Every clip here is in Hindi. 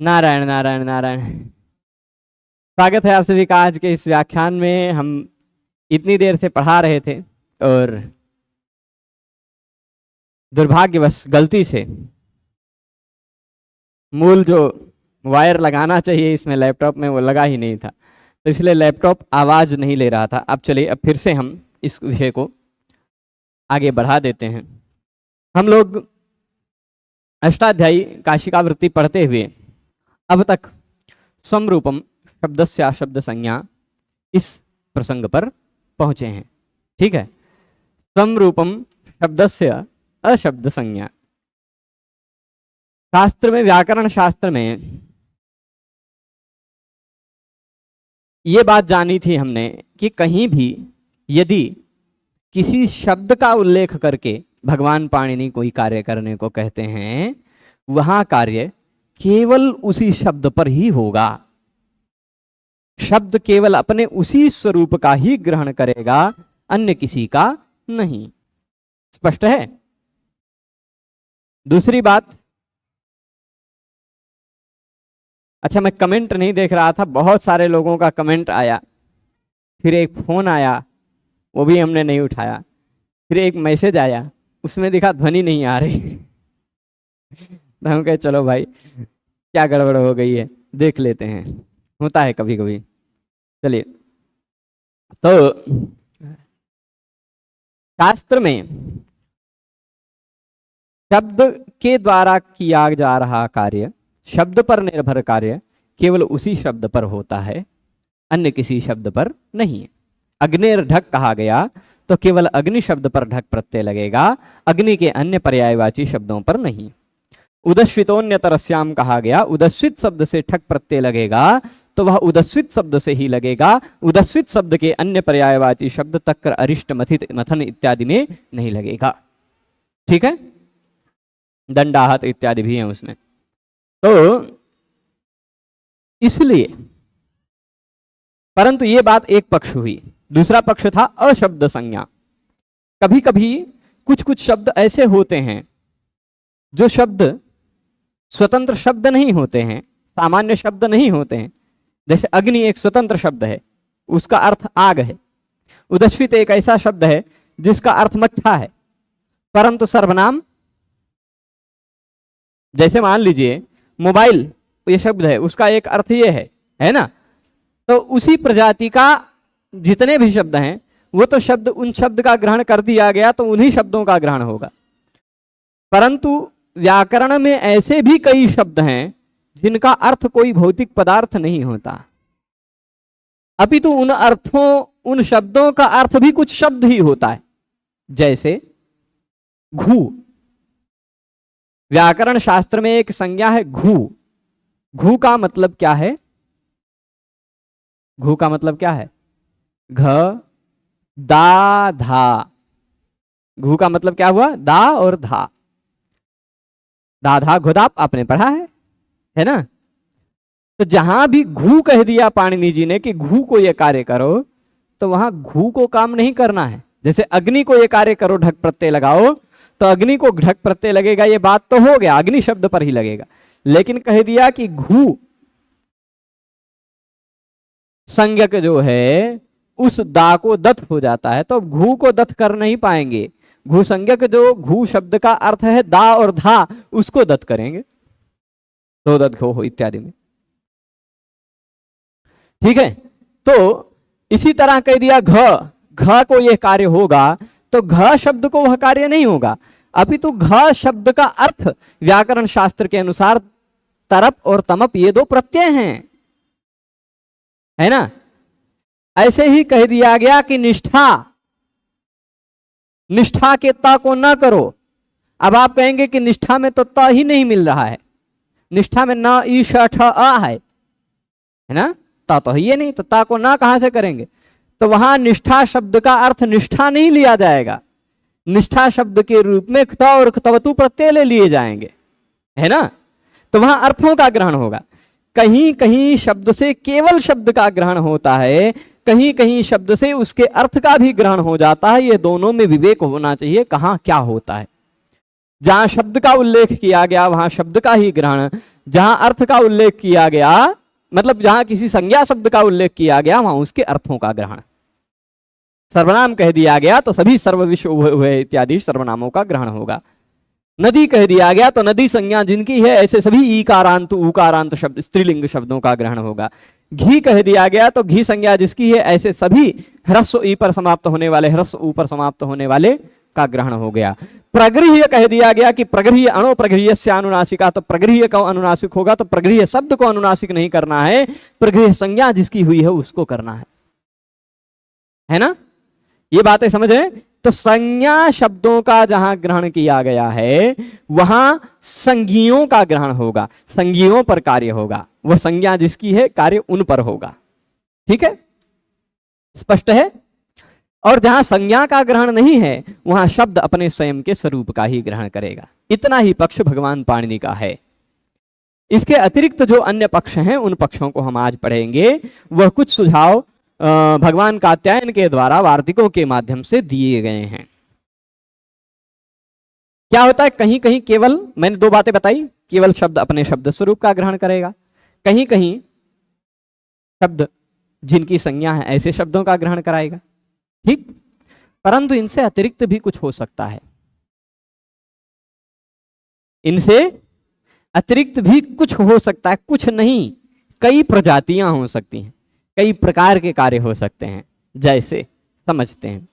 नारायण नारायण नारायण। स्वागत है आप सभी का आज के इस व्याख्यान में। हम इतनी देर से पढ़ा रहे थे और दुर्भाग्यवश गलती से मूल जो वायर लगाना चाहिए इसमें लैपटॉप में वो लगा ही नहीं था, तो इसलिए लैपटॉप आवाज़ नहीं ले रहा था। अब चलिए, अब फिर से हम इस विषय को आगे बढ़ा देते हैं। हम लोग अष्टाध्यायी काशिकावृत्ति पढ़ते हुए अब तक समरूपम शब्दस्य अशब्द संज्ञा इस प्रसंग पर पहुंचे हैं। ठीक है, समरूपम शब्दस्य अशब्द संज्ञा। शास्त्र में, व्याकरण शास्त्र में ये बात जानी थी हमने कि कहीं भी यदि किसी शब्द का उल्लेख करके भगवान पाणिनि कोई कार्य करने को कहते हैं, वहां कार्य केवल उसी शब्द पर ही होगा। शब्द केवल अपने उसी स्वरूप का ही ग्रहण करेगा, अन्य किसी का नहीं। स्पष्ट है? दूसरी बात, अच्छा मैं कमेंट नहीं देख रहा था, बहुत सारे लोगों का कमेंट आया, फिर एक फोन आया वो भी हमने नहीं उठाया, फिर एक मैसेज आया उसमें दिखा ध्वनि नहीं आ रही। तो हम कहे चलो भाई क्या गड़बड़ हो गई है, देख लेते हैं, होता है कभी कभी। चलिए, तो शास्त्र में शब्द के द्वारा किया जा रहा कार्य, शब्द पर निर्भर कार्य केवल उसी शब्द पर होता है, अन्य किसी शब्द पर नहीं है। अग्निर ढक कहा गया तो केवल अग्नि शब्द पर ढक प्रत्यय लगेगा, अग्नि के अन्य पर्यायवाची शब्दों पर नहीं। उदस्वितोन्यतरस्याम कहा गया, उदस्वित शब्द से ठक प्रत्यय लगेगा तो वह उदस्वित शब्द से ही लगेगा, उदस्वित शब्द के अन्य पर्यायवाची शब्द तक्र, अरिष्ट, मथित, मथन इत्यादि में नहीं लगेगा। ठीक है, दंडाहत इत्यादि भी है उसमें। तो इसलिए, परंतु ये बात एक पक्ष हुई, दूसरा पक्ष था अशब्द संज्ञा। कभी कभी कुछ कुछ शब्द ऐसे होते हैं जो शब्द स्वतंत्र शब्द नहीं होते हैं, सामान्य शब्द नहीं होते हैं। जैसे अग्नि एक स्वतंत्र शब्द है, उसका अर्थ आग है। उदस्वित एक ऐसा शब्द है जिसका अर्थ मट्ठा है, परंतु सर्वनाम, जैसे मान लीजिए मोबाइल ये शब्द है, उसका एक अर्थ ये है ना। तो उसी प्रजाति का जितने भी शब्द हैं वो तो शब्द, उन शब्द का ग्रहण कर दिया गया तो उन्हीं शब्दों का ग्रहण होगा। परंतु व्याकरण में ऐसे भी कई शब्द हैं जिनका अर्थ कोई भौतिक पदार्थ नहीं होता, अपितु उन अर्थों, उन शब्दों का अर्थ भी कुछ शब्द ही होता है। जैसे घू, व्याकरण शास्त्र में एक संज्ञा है घू। घू का मतलब क्या है? घू का मतलब क्या है? घ दा धा। घू का मतलब क्या हुआ? दा और धा। दा धा घुदाप आपने पढ़ा है ना। तो जहां भी घू कह दिया पाणिनि जी ने कि घू को ये कार्य करो, तो वहां घू को काम नहीं करना है। जैसे अग्नि को ये कार्य करो, ढक प्रत्यय लगाओ, तो अग्नि को ढक प्रत्यय लगेगा, ये बात तो हो गया, अग्नि शब्द पर ही लगेगा। लेकिन कह दिया कि घू संज्ञक जो है उस दा को दत हो जाता है, तो घू को दत कर नहीं पाएंगे। घू संज्ञक जो घू शब्द का अर्थ है दा और धा, उसको दत करेंगे, तो दत हो इत्यादि में। ठीक है, तो इसी तरह कह दिया घ को यह कार्य होगा, तो घ शब्द को वह कार्य नहीं होगा, अपितु घ शब्द का अर्थ व्याकरण शास्त्र के अनुसार तरप और तमप ये दो प्रत्यय हैं, है ना। ऐसे ही कह दिया गया कि निष्ठा, निष्ठा के ता को ना करो। अब आप कहेंगे कि निष्ठा में तो ता ही नहीं मिल रहा है, निष्ठा में न ई श ठ आ है ना, ता तो ये नहीं, तो ता को ना कहां से करेंगे? तो वहां निष्ठा शब्द का अर्थ निष्ठा नहीं लिया जाएगा, निष्ठा शब्द के रूप में क्त और ktवतु प्रत्यय ले लिए जाएंगे, है ना। तो वहां अर्थों का ग्रहण होगा। कहीं कहीं शब्द से केवल शब्द का ग्रहण होता है, कहीं कहीं शब्द से उसके अर्थ का भी ग्रहण हो जाता है। ये दोनों में विवेक होना चाहिए, कहां क्या होता है। जहां शब्द का उल्लेख किया गया वहां शब्द का ही ग्रहण, जहां अर्थ का उल्लेख किया गया, मतलब जहां किसी संज्ञा शब्द का उल्लेख किया गया वहां उसके अर्थों का ग्रहण। सर्वनाम कह दिया गया तो सभी सर्व विश्व हुए इत्यादि सर्वनामों का ग्रहण होगा। नदी कह दिया गया तो नदी संज्ञा जिनकी है ऐसे सभी ईकारांत उकारांत शब्द स्त्रीलिंग शब्दों का ग्रहण होगा। घी कह दिया गया तो घी संज्ञा जिसकी है ऐसे सभी ह्रस्व ई पर समाप्त होने वाले, ह्रस्व ऊ पर समाप्त होने वाले का ग्रहण हो गया। प्रगृह्य कह दिया गया कि प्रगृह्य अणो प्रगृह्य से अनुनासिका, तो प्रगृह्य का अनुनासिक होगा तो प्रगृह्य शब्द को अनुनासिक नहीं करना है, प्रगृह्य संज्ञा जिसकी हुई है उसको करना है ना। ये बातें समझ रहे हैं। तो संज्ञा शब्दों का जहां ग्रहण किया गया है वहां संज्ञियों का ग्रहण होगा, संज्ञियों पर कार्य होगा, वह संज्ञा जिसकी है कार्य उन पर होगा। ठीक है, स्पष्ट है। और जहां संज्ञा का ग्रहण नहीं है वहां शब्द अपने स्वयं के स्वरूप का ही ग्रहण करेगा। इतना ही पक्ष भगवान पाणिनि का है। इसके अतिरिक्त जो अन्य पक्ष हैं उन पक्षों को हम आज पढ़ेंगे। वह कुछ सुझाव भगवान कात्यायन के द्वारा वार्तिकों के माध्यम से दिए गए हैं। क्या होता है, कहीं कहीं केवल, मैंने दो बातें बताई, केवल शब्द अपने शब्द स्वरूप का ग्रहण करेगा, कहीं कहीं शब्द जिनकी संज्ञा है ऐसे शब्दों का ग्रहण कराएगा। ठीक, परंतु इनसे अतिरिक्त भी कुछ हो सकता है, इनसे अतिरिक्त भी कुछ हो सकता है, कुछ नहीं, कई प्रजातियां हो सकती हैं, कई प्रकार के कार्य हो सकते हैं, जैसे समझते हैं।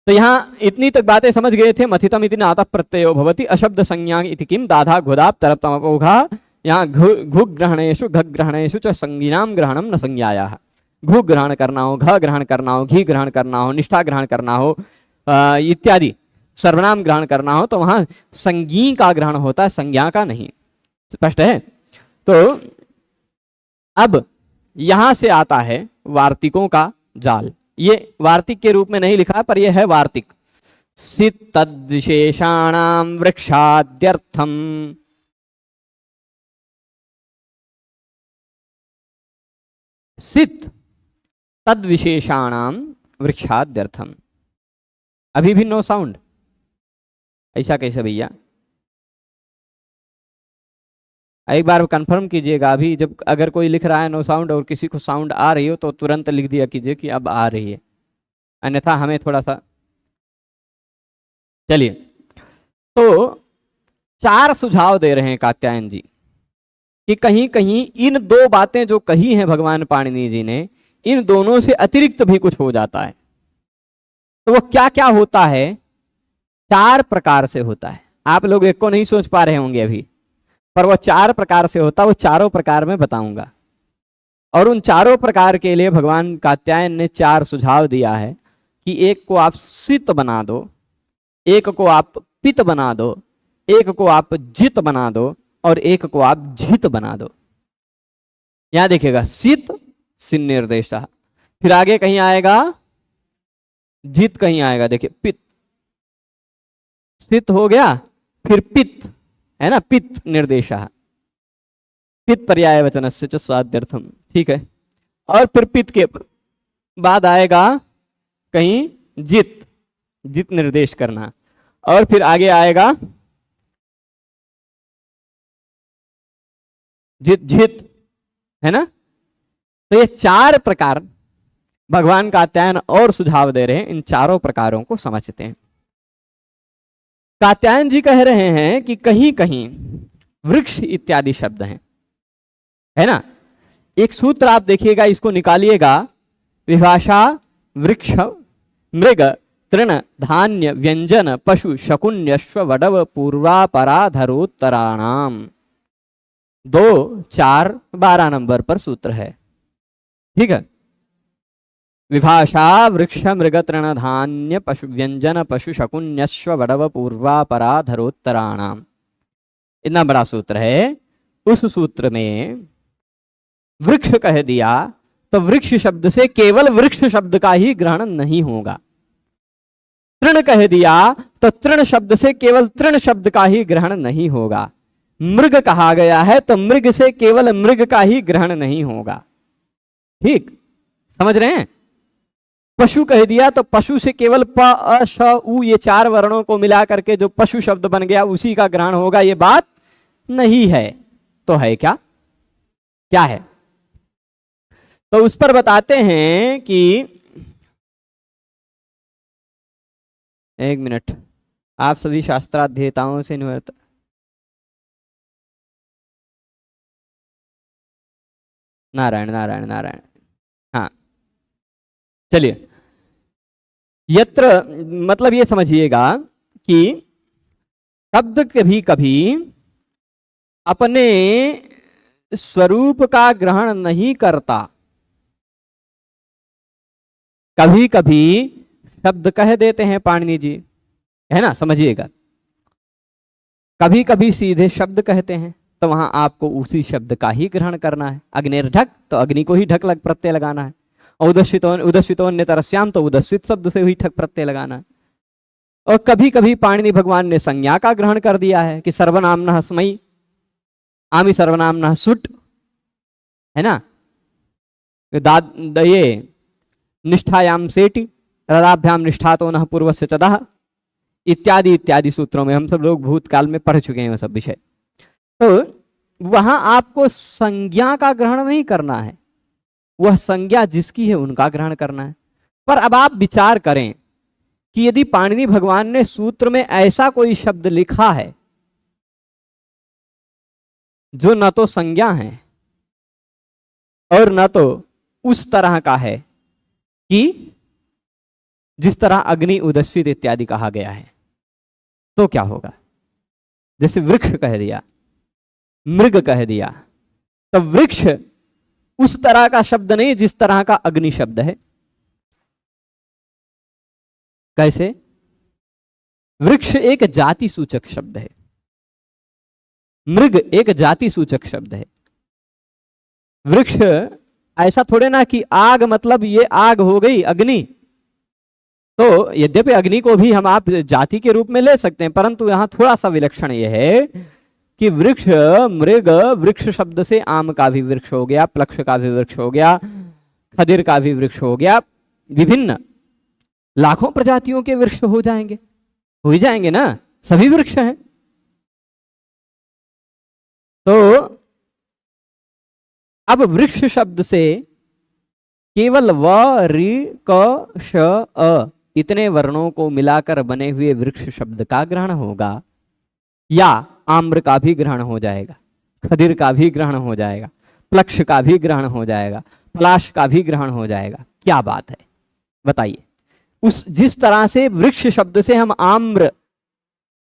तो यहां इतनी तक बातें समझ गए थे। मथितम इति नातः प्रत्ययो भवति अशब्द संज्ञा इति किम दाधा घुदाप तरप्तमपोघा। यहाँ घु ग्रहणेषु घ ग्रहणेषु च संज्ञानाम ग्रहणम न संज्ञायाः। घु ग्रहण करना हो, घ ग्रहण करना हो, घी ग्रहण करना हो, निष्ठा ग्रहण करना हो इत्यादि सर्वनाम ग्रहण करना हो तो वहां संज्ञी का ग्रहण होता है, संज्ञा का नहीं। स्पष्ट है। तो अब यहां से आता है वार्तिकों का जाल। ये वार्तिक के रूप में नहीं लिखा पर यह है वार्तिक। सित तद्विशेषाणाम वृक्षाद्यर्थम, सित तद्विशेषाणाम वृक्षाद्यर्थम। अभी भी नो साउंड, ऐसा कैसे भैया? एक बार कंफर्म कीजिएगा। अभी जब अगर कोई लिख रहा है नो साउंड और किसी को साउंड आ रही हो तो तुरंत लिख दिया कीजिए कि अब आ रही है, अन्यथा हमें थोड़ा सा। चलिए, तो चार सुझाव दे रहे हैं कात्यायन जी कि कहीं कहीं इन दो बातें जो कही हैं भगवान पाणिनि जी ने, इन दोनों से अतिरिक्त भी कुछ हो जाता है। तो वो क्या क्या होता है? चार प्रकार से होता है। आप लोग एक को नहीं सोच पा रहे होंगे अभी, पर वो चार प्रकार से होता है। वो चारों प्रकार में बताऊंगा। और उन चारों प्रकार के लिए भगवान कात्यायन ने चार सुझाव दिया है कि एक को आप सित बना दो, एक को आप पित बना दो, एक को आप जित बना दो और एक को आप झित बना दो। यहां देखिएगा, सित सिन निर्देश, फिर आगे कहीं आएगा जित, कहीं आएगा देखिए पित, सित हो गया, फिर पित है ना, पित निर्देश, पित पर्याय वचनस्य च स्वाद्यर्थम। ठीक है, और फिर पित के बाद आएगा कहीं जित, जित निर्देश करना, और फिर आगे आएगा जित झित, है ना। तो ये चार प्रकार भगवान कात्यायन और सुझाव दे रहे हैं। इन चारों प्रकारों को समझते हैं। कात्यायन जी कह रहे हैं कि कहीं कहीं वृक्ष इत्यादि शब्द हैं, है ना। एक सूत्र आप देखिएगा, इसको निकालिएगा। विभाषा वृक्ष मृग तृण धान्य व्यंजन पशु शकुन्यश्व वडव पूर्वापराधरोत्तराणाम। 2, 4, 12 नंबर पर सूत्र है। ठीक है, विभाषा वृक्ष मृग तृण धान्य पशु व्यंजन पशु शकुन्यश्व वडव पूर्वापराधरोत्तराणाम, इतना बड़ा सूत्र है। उस सूत्र में वृक्ष कह दिया तो वृक्ष शब्द से केवल वृक्ष शब्द का ही ग्रहण नहीं होगा। तृण कह दिया तो तृण शब्द से केवल तृण शब्द का ही ग्रहण नहीं होगा। मृग कहा गया है तो मृग से केवल मृग का ही ग्रहण नहीं होगा। ठीक, समझ रहे हैं। पशु कह दिया तो पशु से केवल प अ श उ ये चार वर्णों को मिला करके जो पशु शब्द बन गया उसी का ग्रहण होगा। ये बात नहीं है तो है क्या? क्या है? तो उस पर बताते हैं कि एक मिनट, आप सभी शास्त्राध्येताओं से निवर्त नारायण नारायण नारायण। हाँ चलिए, यत्र मतलब ये समझिएगा कि शब्द कभी कभी अपने स्वरूप का ग्रहण नहीं करता। कभी कभी शब्द कह देते हैं पाणिनि जी, है ना, समझिएगा। कभी कभी सीधे शब्द कहते हैं तो वहां आपको उसी शब्द का ही ग्रहण करना है। अग्निर्ढक तो अग्नि को ही ढक लग प्रत्यय लगाना है, और उदस्वितोन्यतरस्याम तो उदस्वित शब्द से ही ठक प्रत्यय लगाना है। और कभी कभी पाणिनि भगवान ने संज्ञा का ग्रहण कर दिया है कि सर्वनामनः स्मयी, आमि सर्वनामनः सुट, है ना, ये निष्ठायाम सेटि, रदाभ्याम निष्ठातो नः पूर्वस्य चदः, इत्यादि इत्यादि सूत्रों में हम सब लोग भूतकाल में पढ़ चुके हैं वो सब विषय। तो वहां आपको संज्ञा का ग्रहण नहीं करना है, वह संज्ञा जिसकी है उनका ग्रहण करना है। पर अब आप विचार करें कि यदि पाणिनि भगवान ने सूत्र में ऐसा कोई शब्द लिखा है जो न तो संज्ञा है और न तो उस तरह का है कि जिस तरह अग्नि उदस्वित इत्यादि कहा गया है, तो क्या होगा? जैसे वृक्ष कह दिया, मृग कह दिया, तो वृक्ष उस तरह का शब्द नहीं जिस तरह का अग्नि शब्द है। कैसे? वृक्ष एक जाति सूचक शब्द है, मृग एक जाति सूचक शब्द है। वृक्ष ऐसा थोड़े ना कि आग मतलब ये आग हो गई अग्नि, तो यद्यपि अग्नि को भी हम आप जाति के रूप में ले सकते हैं, परंतु यहां थोड़ा सा विलक्षण यह है कि वृक्ष मृग, वृक्ष शब्द से आम का भी वृक्ष हो गया, प्लक्ष का भी वृक्ष हो गया, खदिर का भी वृक्ष हो गया, विभिन्न लाखों प्रजातियों के वृक्ष हो जाएंगे, हो ही जाएंगे ना, सभी वृक्ष हैं। तो अब वृक्ष शब्द से केवल व रि क श अ इतने वर्णों को मिलाकर बने हुए वृक्ष शब्द का ग्रहण होगा, या आम्र का भी ग्रहण हो जाएगा, खदिर का भी ग्रहण हो जाएगा, प्लक्ष का भी ग्रहण हो जाएगा, पलाश का भी ग्रहण हो जाएगा। क्या बात है, बताइए। उस जिस तरह से वृक्ष शब्द से हम आम्र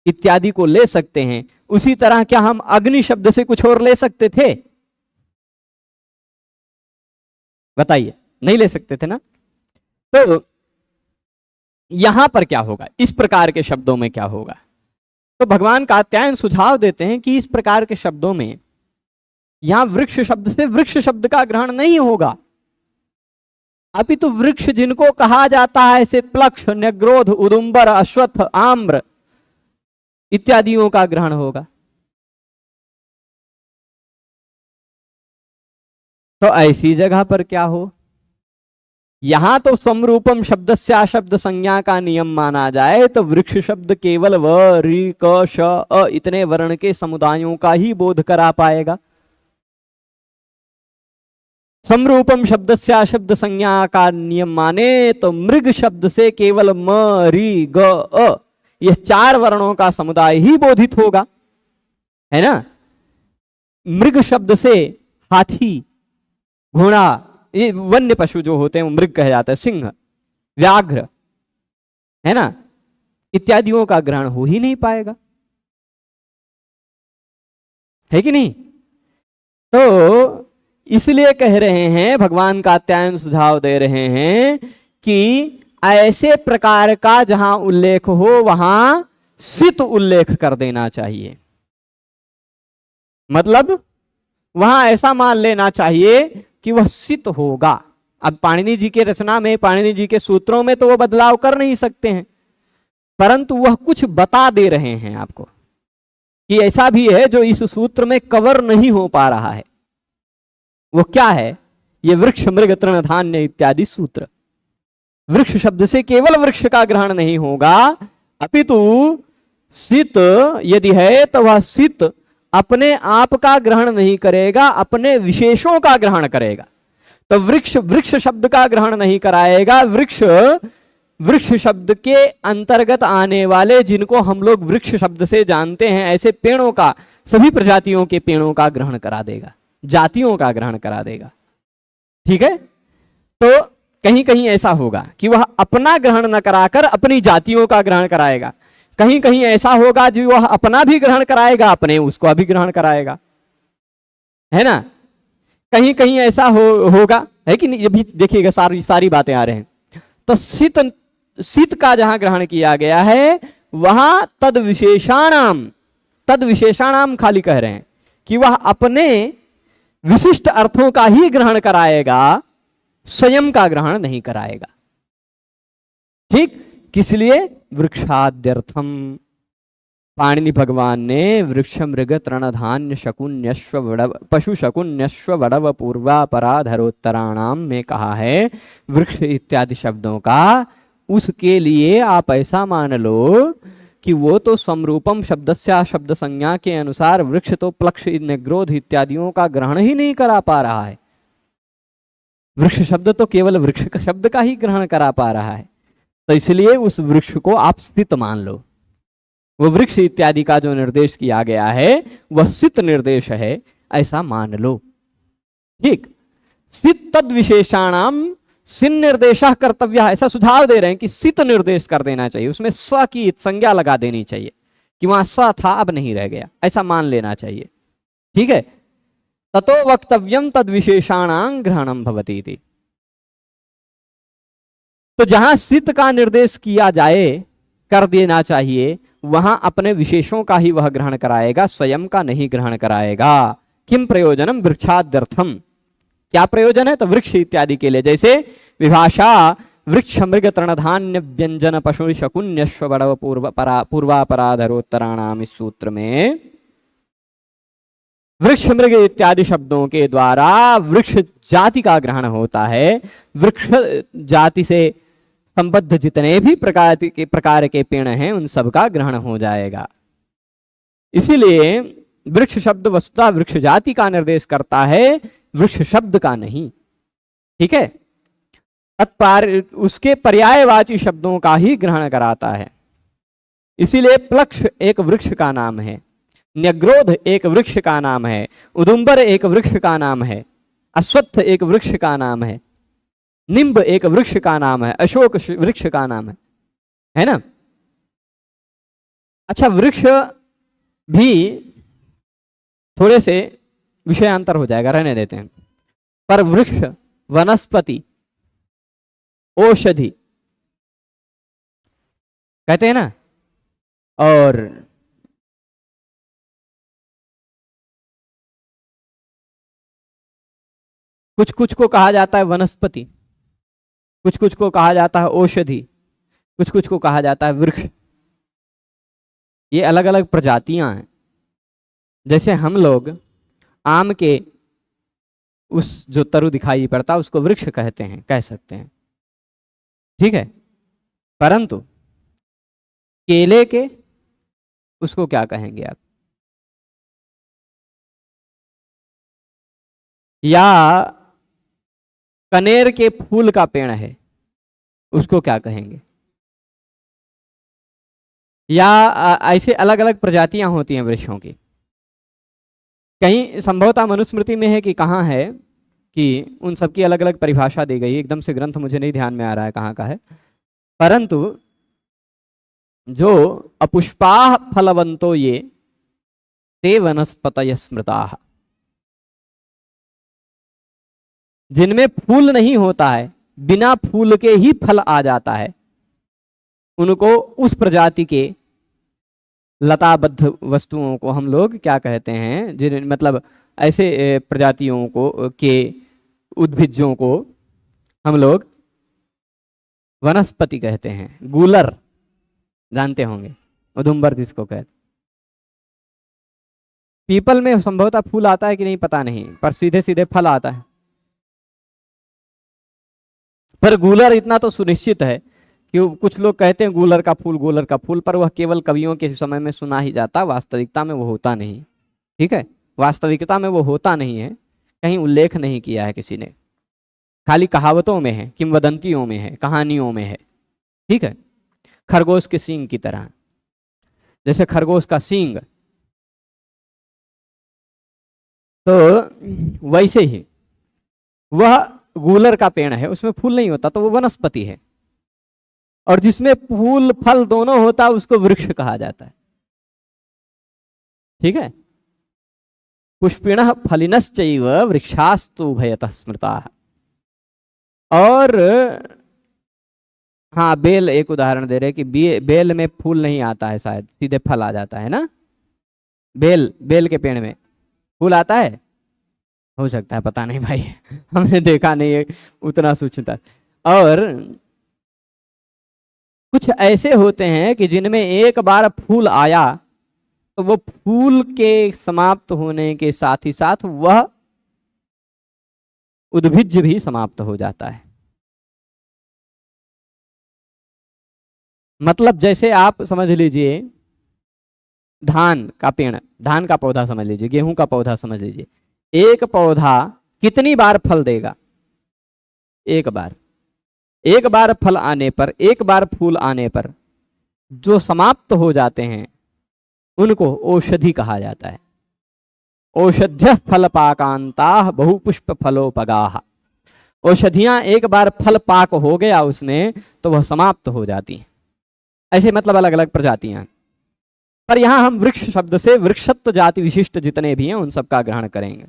इत्यादि को ले सकते हैं, उसी तरह क्या हम अग्नि शब्द से कुछ और ले सकते थे? बताइए, नहीं ले सकते थे ना। तो यहां पर क्या होगा, इस प्रकार के शब्दों में क्या होगा? तो भगवान कात्यायन सुझाव देते हैं कि इस प्रकार के शब्दों में यहां वृक्ष शब्द से वृक्ष शब्द का ग्रहण नहीं होगा, अपितु वृक्ष जिनको कहा जाता है ऐसे प्लक्ष, न्यग्रोध, उदुम्बर, अश्वत्थ, आम्र इत्यादियों का ग्रहण होगा। तो ऐसी जगह पर क्या हो, यहां तो समरूपम शब्द से शब्द संज्ञा का नियम माना जाए तो वृक्ष शब्द केवल व रि क श अ इतने वर्ण के समुदायों का ही बोध करा पाएगा। समरूपम शब्द से शब्द संज्ञा का नियम माने तो मृग शब्द से केवल म रि ग अ यह चार वर्णों का समुदाय ही बोधित होगा, है ना। मृग शब्द से हाथी, घोड़ा, ये वन्य पशु जो होते हैं वो मृग कहे जाता है, सिंह, व्याघ्र, है ना, इत्यादियों का ग्रहण हो ही नहीं पाएगा, है कि नहीं। तो इसलिए कह रहे हैं, भगवान कात्यायन सुझाव दे रहे हैं कि ऐसे प्रकार का जहां उल्लेख हो वहां सित उल्लेख कर देना चाहिए। मतलब वहां ऐसा मान लेना चाहिए कि वह सित होगा। अब पाणिनि जी के रचना में, पाणिनि जी के सूत्रों में तो वो बदलाव कर नहीं सकते हैं, परंतु वह कुछ बता दे रहे हैं आपको कि ऐसा भी है जो इस सूत्र में कवर नहीं हो पा रहा है। वो क्या है? ये वृक्ष, मृग, तृण, धान्य इत्यादि सूत्र। वृक्ष शब्द से केवल वृक्ष का ग्रहण नहीं होगा, अपितु सित यदि है तो वह सित अपने आप का ग्रहण नहीं करेगा, अपने विशेषों का ग्रहण करेगा। तो वृक्ष वृक्ष शब्द का ग्रहण नहीं कराएगा। वृक्ष वृक्ष शब्द के अंतर्गत आने वाले, जिनको हम लोग वृक्ष शब्द से जानते हैं, ऐसे पेड़ों का, सभी प्रजातियों के पेड़ों का ग्रहण करा देगा, जातियों का ग्रहण करा देगा। ठीक है। तो कहीं कहीं ऐसा होगा कि वह अपना ग्रहण न कराकर अपनी जातियों का ग्रहण कराएगा। कहीं कहीं ऐसा होगा जो वह अपना भी ग्रहण कराएगा, अपने उसको भी ग्रहण कराएगा, है ना। कहीं कहीं ऐसा होगा, है कि नहीं। अभी देखिएगा सारी बातें आ रहे हैं। तो शीत का जहां ग्रहण किया गया है, वहां तद विशेषाणाम खाली कह रहे हैं कि वह अपने विशिष्ट अर्थों का ही ग्रहण कराएगा, स्वयं का ग्रहण नहीं कराएगा। ठीक। किस लिए? वृक्षाद्यर्थम। पाणिनि भगवान ने वृक्ष मृग तृण धान्य शकुन्यश्व पशु शकुन्यश्व वडव पूर्वा पराधरोत्तराणाम में कहा है वृक्ष इत्यादि शब्दों का। उसके लिए आप ऐसा मान लो कि वो तो स्वरूपम शब्दस्या शब्द संज्ञा के अनुसार वृक्ष तो प्लक्ष निग्रोध इत्यादियों का ग्रहण ही नहीं करा पा रहा है। वृक्ष शब्द तो केवल वृक्ष का शब्द का ही ग्रहण करा पा रहा है। तो इसलिए उस वृक्ष को आप स्थित मान लो। वो वृक्ष इत्यादि का जो निर्देश किया गया है वह सित निर्देश है, ऐसा मान लो। ठीक। सित तद विशेषाणाम सिन निर्देश कर्तव्य, ऐसा सुझाव दे रहे हैं कि सित निर्देश कर देना चाहिए, उसमें स की संज्ञा लगा देनी चाहिए कि वहां स था अब नहीं रह गया, ऐसा मान लेना चाहिए। ठीक है। ततो वक्तव्यम तद विशेषाणां ग्रहणम भवति इति। तो जहां सित का निर्देश किया जाए, कर देना चाहिए, वहां अपने विशेषों का ही वह ग्रहण कराएगा, स्वयं का नहीं ग्रहण कराएगा। किम प्रयोजनम वृक्षाद्यर्थम, क्या प्रयोजन है? तो वृक्ष इत्यादि के लिए, जैसे विभाषा वृक्ष मृग तृणधान्य व्यंजन पशु शकुन्यश्व बड़व पूर्वा पराधरोत्तराणाम, इस सूत्र में वृक्ष मृग इत्यादि शब्दों के द्वारा वृक्ष जाति का ग्रहण होता है। वृक्ष जाति से संबद्ध जितने भी प्रकार के पेड़ हैं उन सब का ग्रहण हो जाएगा। इसीलिए वृक्ष शब्द वस्तुतः वृक्ष जाति का निर्देश करता है, वृक्ष शब्द का नहीं। ठीक है। तत्पर उसके पर्यायवाची शब्दों का ही ग्रहण कराता है। इसीलिए प्लक्ष एक वृक्ष का नाम है, न्यग्रोध एक वृक्ष का नाम है, उदुम्बर एक वृक्ष का नाम है, अश्वत्थ एक वृक्ष का नाम है, निम्ब एक वृक्ष का नाम है, अशोक वृक्ष का नाम है ना। अच्छा, वृक्ष भी थोड़े से विषयांतर हो जाएगा, रहने देते हैं। पर वृक्ष, वनस्पति, औषधि कहते हैं ना, और कुछ कुछ को कहा जाता है वनस्पति, कुछ कुछ को कहा जाता है औषधि, कुछ कुछ को कहा जाता है वृक्ष। ये अलग अलग प्रजातियां हैं। जैसे हम लोग आम के उस जो तरु दिखाई पड़ता है उसको वृक्ष कहते हैं, कह सकते हैं। ठीक है। परंतु केले के उसको क्या कहेंगे आप? या कनेर के फूल का पेड़ है उसको क्या कहेंगे? या ऐसे अलग अलग प्रजातियां होती हैं वृक्षों की। कहीं संभवतः मनुस्मृति में है कि कहाँ है कि उन सबकी अलग अलग परिभाषा दी गई। एकदम से ग्रंथ मुझे नहीं ध्यान में आ रहा है कहाँ का है। परंतु जो अपुष्पाः फलवंतो ये ते वनस्पतयः स्मृताः, जिनमें फूल नहीं होता है, बिना फूल के ही फल आ जाता है, उनको उस प्रजाति के लताबद्ध वस्तुओं को हम लोग क्या कहते हैं? जिन मतलब ऐसे प्रजातियों को के उद्भिज्जों को हम लोग वनस्पति कहते हैं। गूलर जानते होंगे, उदुम्बर जिसको कहते। पीपल में संभवतः फूल आता है कि नहीं पता नहीं, पर सीधे सीधे फल आता है। पर गूलर इतना तो सुनिश्चित है कि कुछ लोग कहते हैं गूलर का फूल, गूलर का फूल, पर वह केवल कवियों के समय में सुना ही जाता, वास्तविकता में वो होता नहीं। ठीक है, वास्तविकता में वो होता नहीं है, कहीं उल्लेख नहीं किया है किसी ने, खाली कहावतों में है, किंवदंतियों में है, कहानियों में है। ठीक है, खरगोश के सींग की तरह, जैसे खरगोश का सींग, तो वैसे ही वह गूलर का पेड़ है, उसमें फूल नहीं होता तो वो वनस्पति है, और जिसमें फूल फल दोनों होता है उसको वृक्ष कहा जाता है। ठीक है, पुष्पिणः फलिनश्चैव वृक्षास्तु उभयतः स्मृताः। और हाँ, बेल एक उदाहरण दे रहे कि बेल में फूल नहीं आता है, शायद सीधे फल आ जाता है ना। बेल के पेड़ में फूल आता है, हो सकता है, पता नहीं भाई हमने देखा नहीं है उतना सूक्ष्मता। और कुछ ऐसे होते हैं कि जिनमें एक बार फूल आया तो वो फूल के समाप्त होने के साथ ही साथ वह उद्भिज भी समाप्त हो जाता है। मतलब जैसे आप समझ लीजिए धान का पेड़, धान का पौधा समझ लीजिए, गेहूं का पौधा समझ लीजिए, एक पौधा कितनी बार फल देगा? एक बार। एक बार फल आने पर, एक बार फूल आने पर जो समाप्त हो जाते हैं उनको औषधि कहा जाता है। औषध्य फल पाकांता बहुपुष्प फलोपगाह। औषधियां एक बार फल पाक हो गया उसमें तो वह समाप्त हो जाती हैं। ऐसे मतलब अलग अलग प्रजातियां, पर यहां हम वृक्ष शब्द से वृक्षत्व जाति विशिष्ट जितने भी हैं उन सबका ग्रहण करेंगे।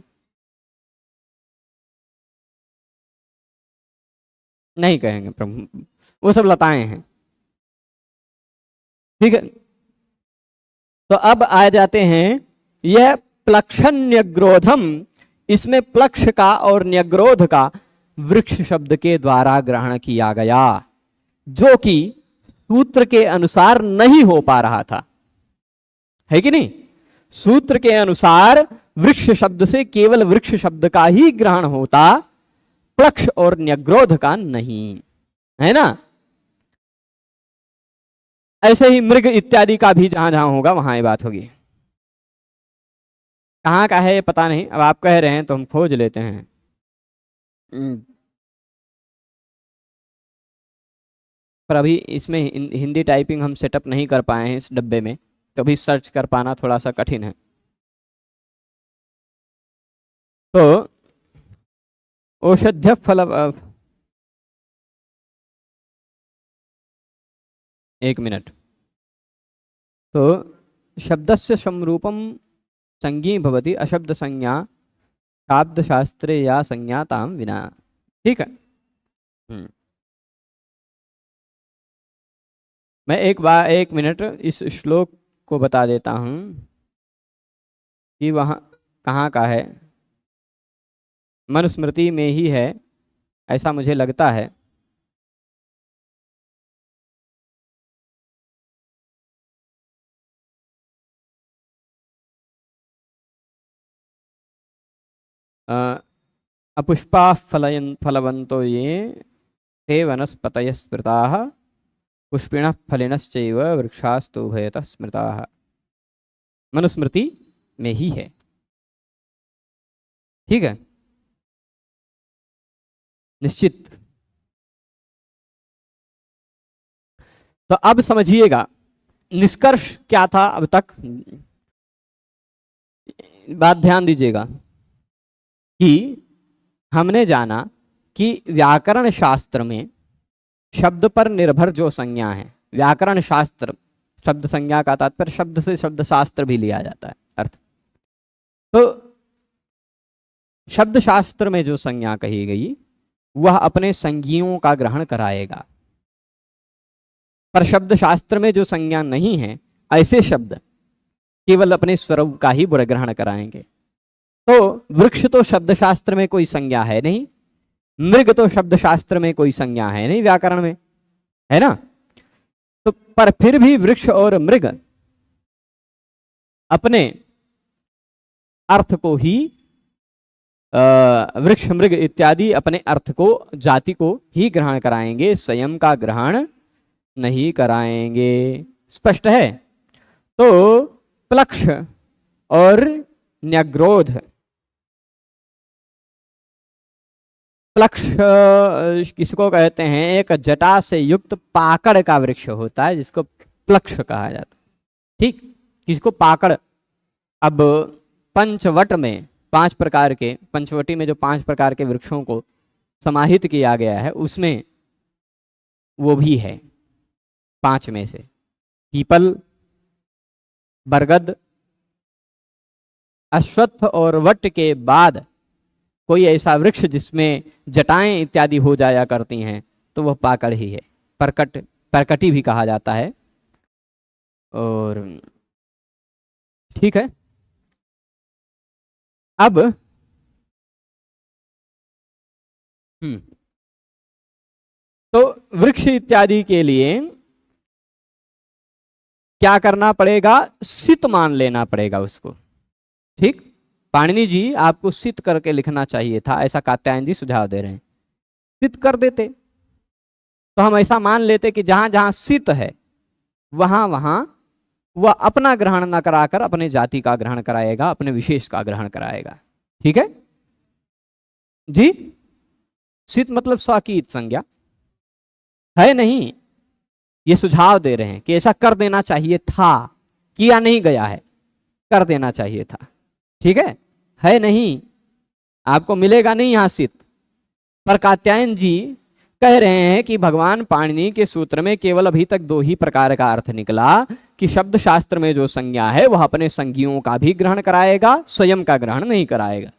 नहीं कहेंगे प्रभु, वो सब लताएं हैं। ठीक है, तो अब आ जाते हैं यह प्लक्षण न्यग्रोधम, इसमें प्लक्ष का और न्यग्रोध का वृक्ष शब्द के द्वारा ग्रहण किया गया, जो कि सूत्र के अनुसार नहीं हो पा रहा था, है कि नहीं? सूत्र के अनुसार वृक्ष शब्द से केवल वृक्ष शब्द का ही ग्रहण होता, प्लक्ष और न्यग्रोध का नहीं, है ना। ऐसे ही मृग इत्यादि का भी जहां जहां होगा वहां ये बात होगी। कहाँ का है ये पता नहीं, अब आप कह रहे हैं तो हम खोज लेते हैं। पर अभी इसमें हिंदी टाइपिंग हम सेटअप नहीं कर पाए हैं इस डब्बे में, कभी सर्च कर पाना थोड़ा सा कठिन है। तो औषध्य फल, एक मिनट, तो शब्दस्य समरूपम संज्ञी भवति अशब्द संज्ञा शाब्द शास्त्रे या संज्ञाताम विना। ठीक है, मैं एक मिनट इस श्लोक को बता देता हूं कि वहां कहाँ का है। मनुस्मृति में ही है ऐसा मुझे लगता है। अपुष्पा फलवंतो ये ते वनस्पतयः स्मृताः पुष्पिणः फलिनश्चैव वृक्षास्तु उभयतः स्मृताः। मनुस्मृति में ही है। ठीक है, निश्चित। तो अब समझिएगा निष्कर्ष क्या था अब तक, बात ध्यान दीजिएगा कि हमने जाना कि व्याकरण शास्त्र में शब्द पर निर्भर जो संज्ञा है, व्याकरण शास्त्र, शब्द संज्ञा का तात्पर्य शब्द से शब्द शास्त्र भी लिया जाता है अर्थ। तो शब्द शास्त्र में जो संज्ञा कही गई वह अपने संज्ञियों का ग्रहण कराएगा, पर शब्द शास्त्र में जो संज्ञा नहीं है ऐसे शब्द केवल अपने स्वरूप का ही ग्रहण कराएंगे। तो वृक्ष तो शब्द शास्त्र में कोई संज्ञा है नहीं, मृग तो शब्द शास्त्र में कोई संज्ञा है नहीं व्याकरण में, है ना। तो पर फिर भी वृक्ष और मृग अपने अर्थ को ही, वृक्ष मृग इत्यादि अपने अर्थ को, जाति को ही ग्रहण कराएंगे, स्वयं का ग्रहण नहीं कराएंगे। स्पष्ट है। तो प्लक्ष और न्यग्रोध। प्लक्ष किसको कहते हैं? एक जटा से युक्त पाकड़ का वृक्ष होता है जिसको प्लक्ष कहा जाता है। ठीक, किसको? पाकड़। अब पंचवट में 5 प्रकार के, पंचवटी में जो 5 प्रकार के वृक्षों को समाहित किया गया है उसमें वो भी है 5 में से। पीपल, बरगद, अश्वत्थ और वट के बाद कोई ऐसा वृक्ष जिसमें जटाएं इत्यादि हो जाया करती हैं तो वह पाकड़ ही है। परकटी भी कहा जाता है। और ठीक है, अब तो वृक्ष इत्यादि के लिए क्या करना पड़ेगा? सित मान लेना पड़ेगा उसको। ठीक, पाणिनि जी आपको सित करके लिखना चाहिए था, ऐसा कात्यायन जी सुझाव दे रहे हैं। सित कर देते तो हम ऐसा मान लेते कि जहां जहां सित है वहां वहां वह अपना ग्रहण न कराकर अपने जाति का ग्रहण कराएगा, अपने विशेष का ग्रहण कराएगा। ठीक है जी। सित मतलब साकीत संज्ञा है नहीं, ये सुझाव दे रहे हैं कि ऐसा कर देना चाहिए था, किया नहीं गया है, कर देना चाहिए था। ठीक है नहीं, आपको मिलेगा नहीं यहां सित। पर कात्यायन जी कह रहे हैं कि भगवान पाणिनि के सूत्र में केवल अभी तक 2 ही प्रकार का अर्थ निकला कि शब्द शास्त्र में जो संज्ञा है वह अपने संज्ञियों का भी ग्रहण कराएगा, स्वयं का ग्रहण नहीं कराएगा।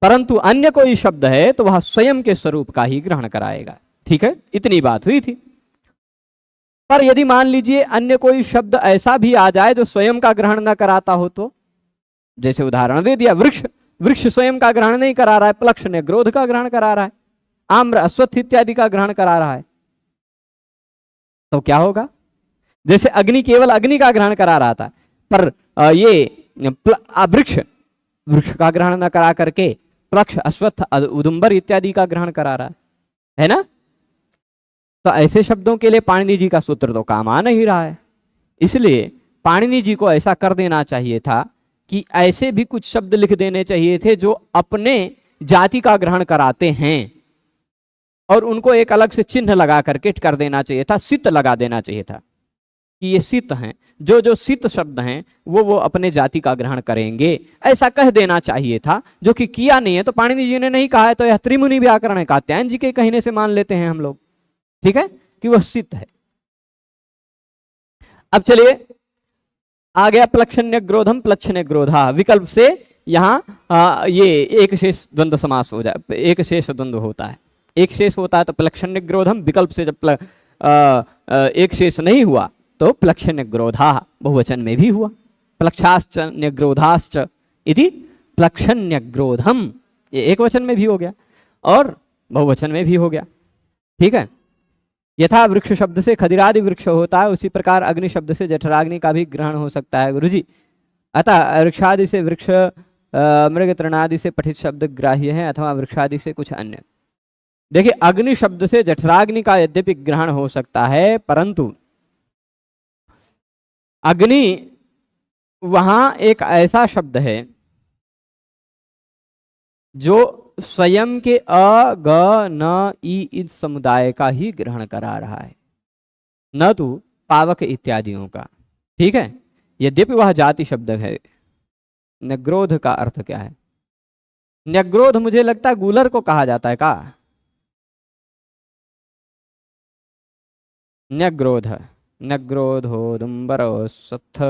परंतु अन्य कोई शब्द है तो वह स्वयं के स्वरूप का ही ग्रहण कराएगा। ठीक है, इतनी बात हुई थी। पर यदि मान लीजिए अन्य कोई शब्द ऐसा भी आ जाए जो स्वयं का ग्रहण न कराता हो तो, जैसे उदाहरण दे दिया वृक्ष, वृक्ष स्वयं का ग्रहण नहीं करा रहा है, प्लक्ष ने ग्रोध का ग्रहण करा रहा है, आम्र अश्वत्थ इत्यादि का ग्रहण करा रहा है, तो क्या होगा? जैसे अग्नि केवल अग्नि का ग्रहण करा रहा था, पर ये वृक्ष वृक्ष का ग्रहण न करा करके प्लक्ष, अश्वत्थ, उदुम्बर इत्यादि का ग्रहण करा रहा है ना? तो ऐसे शब्दों के लिए पाणिनि जी का सूत्र तो काम आ नहीं रहा है। इसलिए पाणिनि जी को ऐसा कर देना चाहिए था कि ऐसे भी कुछ शब्द लिख देने चाहिए थे जो अपने जाति का ग्रहण कराते हैं और उनको एक अलग से चिन्ह लगा करके कर देना चाहिए था, सित लगा देना चाहिए था कि ये सित हैं, जो जो सित शब्द हैं वो अपने जाति का ग्रहण करेंगे, ऐसा कह देना चाहिए था, जो कि किया नहीं है। तो पाणिनि जी ने नहीं कहा है तो यह त्रिमुनि व्याकरण है, कात्यायन जी के कहने से मान लेते हैं हम लोग। ठीक है, कि वह सित है। अब चलिए आ गया प्लक्षण्य ग्रोधम, प्लक्षण्य ग्रोधा विकल्प से यहां ये एक शेष द्वंद्व समास हो जाए, एक शेष द्वंद्व होता है। एक शेष होता है तो प्लक्षण्य ग्रोधम, विकल्प से जब एक शेष नहीं हुआ तो प्लक्षण्य ग्रोधा बहुवचन में भी हुआ। प्लक्षाश्च न्यग्रोधाश्च इति प्लक्षण्य ग्रोधम, ये एक वचन में भी हो गया और बहुवचन में भी हो गया। ठीक है, यथा वृक्ष शब्द से खदिरादि वृक्ष होता है उसी प्रकार अग्नि शब्द से जठराग्नि का भी ग्रहण हो सकता है गुरुजी। अतः वृक्षादि से वृक्ष, मृग तृणादि से पठित शब्द ग्राह्य है अथवा वृक्षादि से कुछ अन्य। देखिए अग्नि शब्द से जठराग्नि का यद्यपि ग्रहण हो सकता है, परंतु अग्नि वहां एक ऐसा शब्द है जो स्वयं के अ ग न ई इस समुदाय का ही ग्रहण करा रहा है, न तो पावक इत्यादियों का। ठीक है, यद्यपि वह जाति शब्द है। न्यग्रोध का अर्थ क्या है? न्यग्रोध मुझे लगता है गूलर को कहा जाता है का? न्यग्रोध, न्यग्रोधोदुम्बर सत्थ,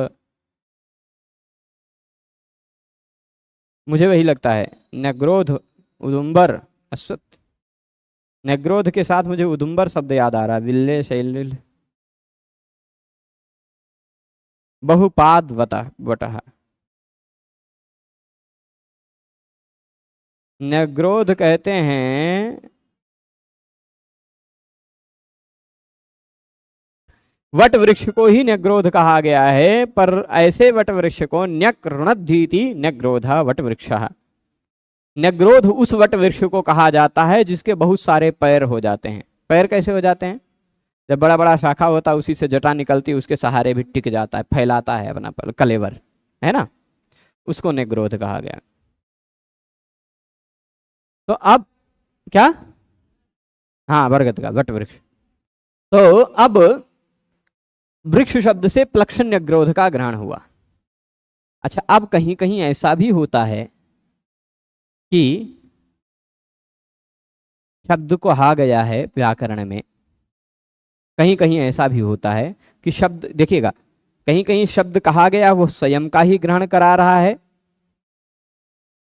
मुझे वही लगता है। न्यग्रोध, उदुम्बर, अश्वत्थ। न्यग्रोध के साथ मुझे उदुम्बर शब्द याद आ रहा है, विल्ले शैलिल बहुपाद वटः। न्यग्रोध कहते हैं वट वृक्ष को ही न्यग्रोध कहा गया है, पर ऐसे वट वृक्ष को न्यकृणद्धीति न्यग्रोधा वट वृक्षः। न्यग्रोध उस वट वृक्ष को कहा जाता है जिसके बहुत सारे पैर हो जाते हैं। पैर कैसे हो जाते हैं? जब बड़ा बड़ा शाखा होता है उसी से जटा निकलती है, उसके सहारे भी टिक जाता है, फैलाता है अपना कलेवर, है ना? उसको निग्रोध कहा गया। तो अब क्या, हाँ बरगद का, वट वृक्ष। तो अब वृक्ष शब्द से प्लक्षण्य ग्रोध का ग्रहण हुआ। अच्छा, अब कहीं कहीं ऐसा भी होता है कि शब्द को कहा गया है व्याकरण में, कहीं कहीं ऐसा भी होता है कि शब्द, देखिएगा, कहीं कहीं शब्द कहा गया वो स्वयं का ही ग्रहण करा रहा है,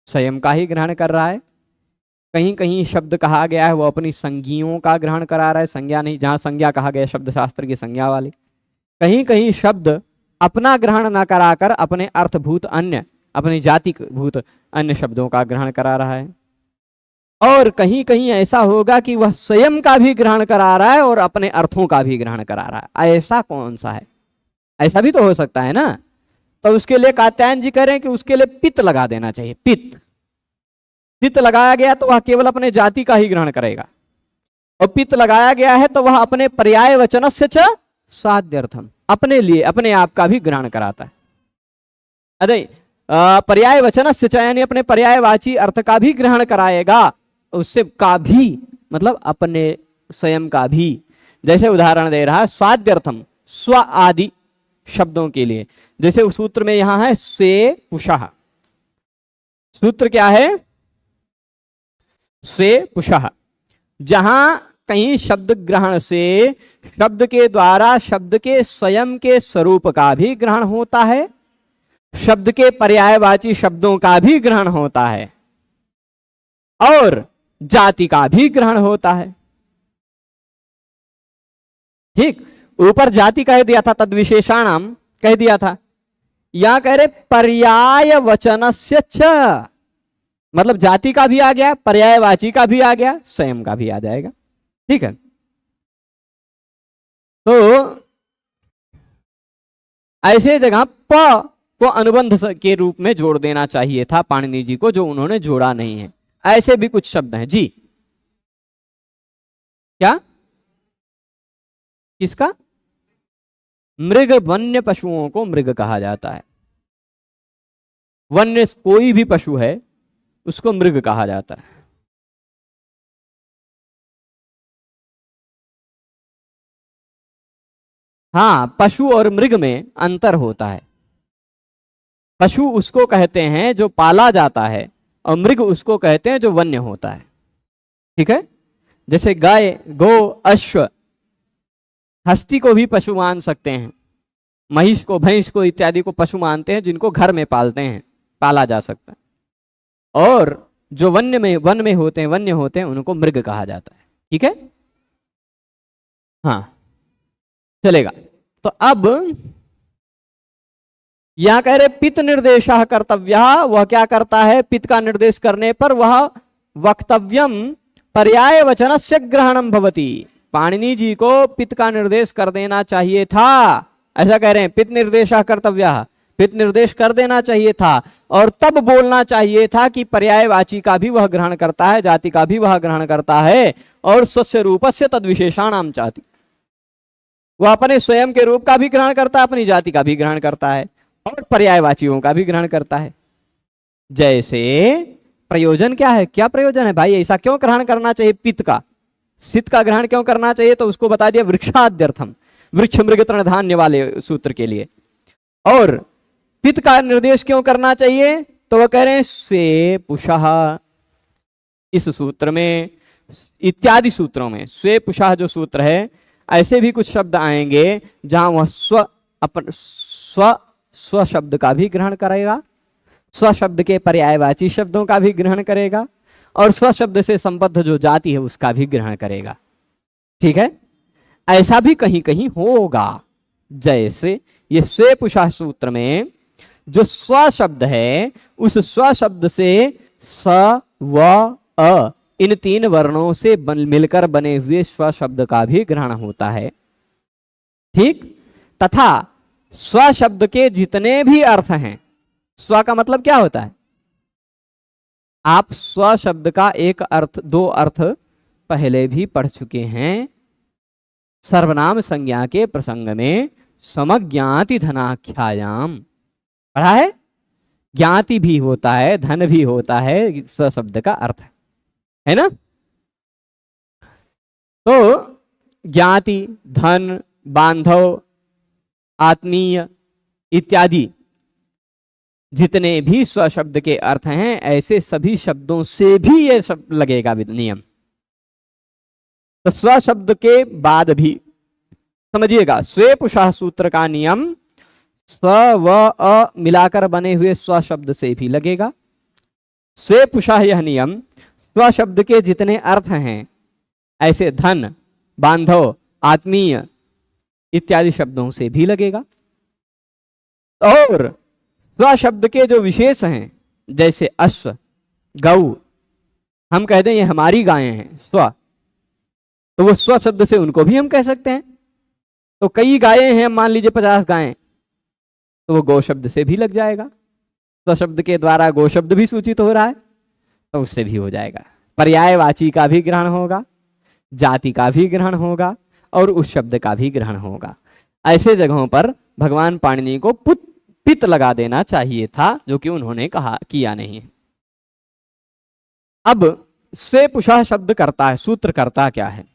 स्वयं का ही ग्रहण कर रहा है। कहीं कहीं शब्द कहा गया है वो अपनी संज्ञियों का ग्रहण करा रहा है, संज्ञा नहीं, जहां संज्ञा कहा गया शब्द शास्त्र की संज्ञा वाली। कहीं कहीं शब्द अपना ग्रहण न कराकर अपने अर्थभूत अन्य, अपनी जाति भूत अन्य शब्दों का ग्रहण करा रहा है। और कहीं कहीं ऐसा होगा कि वह स्वयं का भी ग्रहण करा रहा है और अपने अर्थों का भी ग्रहण करा रहा है। ऐसा कौन सा है? ऐसा भी तो हो सकता है ना। तो उसके लिए कात्यायन जी कह रहे हैं कि उसके लिए पित्त लगा देना चाहिए। पित्त, पित्त लगाया गया तो वह केवल अपने जाति का ही ग्रहण करेगा, और पित्त लगाया गया है तो वह अपने पर्याय वचनस्य च स्वाद्यर्थम, अपने लिए अपने आप का भी ग्रहण कराता है। अरे पर्याय वचनस्य च यानी अपने पर्यायवाची अर्थ का भी ग्रहण कराएगा, उससे का भी मतलब अपने स्वयं का भी। जैसे उदाहरण दे रहा है स्वाद्यर्थम, स्व आदि शब्दों के लिए। जैसे उस सूत्र में यहां है स्वे पुषः, सूत्र क्या है? स्वे पुषः। जहां कहीं शब्द ग्रहण से शब्द के द्वारा शब्द के स्वयं के स्वरूप का भी ग्रहण होता है, शब्द के पर्यायवाची शब्दों का भी ग्रहण होता है, और जाति का भी ग्रहण होता है। ठीक, ऊपर जाति कह दिया था, तद विशेषाणाम कह दिया था, यहां कह रहे पर्याय वचनस्य च, मतलब जाति का भी आ गया, पर्यायवाची का भी आ गया, स्वयं का भी आ जाएगा। ठीक है, तो ऐसे जगह प को अनुबंध के रूप में जोड़ देना चाहिए था पाणिनि जी को, जो उन्होंने जोड़ा नहीं है। ऐसे भी कुछ शब्द हैं जी। क्या? किसका? मृग, वन्य पशुओं को मृग कहा जाता है। वन्य कोई भी पशु है उसको मृग कहा जाता है। हाँ, पशु और मृग में अंतर होता है। पशु उसको कहते हैं जो पाला जाता है, और मृग उसको कहते हैं जो वन्य होता है। ठीक है, जैसे गाय, गो, अश्व, हस्ती को भी पशु मान सकते हैं, महिष को, भैंस को इत्यादि को पशु मानते हैं, जिनको घर में पालते हैं, पाला जा सकता है। और जो वन में होते हैं, वन्य होते हैं, उनको मृग कहा जाता है। ठीक है, हाँ चलेगा। तो अब यहां कह रहे पित्त निर्देश कर्तव्य, वह क्या करता है? पित्त का निर्देश करने पर वह वक्तव्यम पर्याय वचनस्य ग्रहणम भवति। पाणिनि जी को पित्त का निर्देश कर देना चाहिए था, ऐसा कह रहे हैं। पित्त निर्देश कर्तव्य, पित्त निर्देश कर देना चाहिए था, और तब बोलना चाहिए था कि पर्यायवाची का भी वह ग्रहण करता है, जाति का भी वह ग्रहण करता है, और स्वस्य रूपस्य तद विशेषाणाम चाति, वह अपने स्वयं के रूप का भी ग्रहण करता है, अपनी जाति का भी ग्रहण करता है, और पर्यायवाचियों का भी ग्रहण करता है। जैसे प्रयोजन क्या है? क्या प्रयोजन है भाई? ऐसा क्यों ग्रहण करना चाहिए पित्त का, सित का ग्रहण क्यों करना चाहिए? तो उसको बता दिया वृक्षाद्यर्थम, वृक्ष मृग तृण धान्य वाले सूत्र के लिए। और पित्त का निर्देश क्यों करना चाहिए? तो वह कह रहे हैं स्वे पुषः, इस सूत्र में, इत्यादि सूत्रों में स्वे पुषः जो सूत्र है, ऐसे भी कुछ शब्द आएंगे जहां वह स्व शब्द का भी ग्रहण करेगा, स्व शब्द के पर्यायवाची शब्दों का भी ग्रहण करेगा, और स्व शब्द से संबद्ध जो जाति है उसका भी ग्रहण करेगा। ठीक है, ऐसा भी कहीं कहीं होगा। जैसे ये स्वे पुषः सूत्र में जो स्व शब्द है, उस स्व शब्द से स, व, अ इन तीन वर्णों से मिलकर बने हुए स्व शब्द का भी ग्रहण होता है। ठीक, तथा स्व शब्द के जितने भी अर्थ हैं, स्व का मतलब क्या होता है? आप स्व शब्द का एक अर्थ, दो अर्थ पहले भी पढ़ चुके हैं सर्वनाम संज्ञा के प्रसंग में, समज्ञाति धनाख्यायाम पढ़ा है। ज्ञाति भी होता है, धन भी होता है, स्व शब्द का अर्थ है ना। तो ज्ञाति, धन, बांधव, आत्मीय इत्यादि जितने भी स्व शब्द के अर्थ हैं, ऐसे सभी शब्दों से भी ये सब लगेगा नियम। तो स्व शब्द के बाद भी समझिएगा, स्वे पुषः सूत्र का नियम स्व व अ मिलाकर बने हुए स्व शब्द से भी लगेगा। स्वे पुषः यह नियम स्व शब्द के जितने अर्थ हैं, ऐसे धन, बांधव, आत्मीय इत्यादि शब्दों से भी लगेगा। और स्व शब्द के जो विशेष हैं, जैसे अश्व, गौ, हम कह दें ये हमारी गायें हैं स्व, तो वो स्व शब्द से उनको भी हम कह सकते हैं। तो कई गायें हैं, मान लीजिए 50 गायें, तो वो गौ शब्द से भी लग जाएगा। स्व शब्द के द्वारा गौ शब्द भी सूचित हो रहा है, तो उससे भी हो जाएगा। पर्यायवाची का भी ग्रहण होगा, जाति का भी ग्रहण होगा, और उस शब्द का भी ग्रहण होगा। ऐसे जगहों पर भगवान पाणिनि को पित लगा देना चाहिए था, जो कि उन्होंने कहा, किया नहीं है। अब स्वे पुषः शब्द करता है, सूत्र करता क्या है?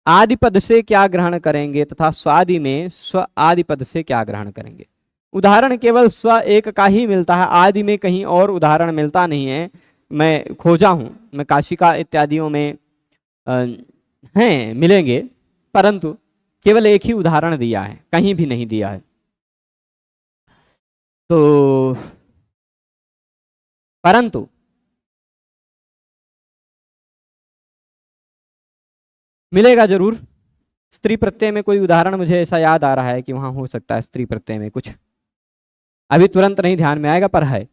आदि पद से क्या ग्रहण करेंगे तथा स्वादि में स्व आदि पद से क्या ग्रहण करेंगे। उदाहरण केवल स्व एक का ही मिलता है, आदि में कहीं और उदाहरण मिलता नहीं है। मैं खोजा हूं, मैं काशिका इत्यादियों में हैं, मिलेंगे, परंतु केवल एक ही उदाहरण दिया है, कहीं भी नहीं दिया है। तो परंतु मिलेगा जरूर। स्त्री प्रत्यय में कोई उदाहरण मुझे ऐसा याद आ रहा है कि वहां हो सकता है स्त्री प्रत्यय में कुछ, अभी तुरंत नहीं ध्यान में आएगा, पर है,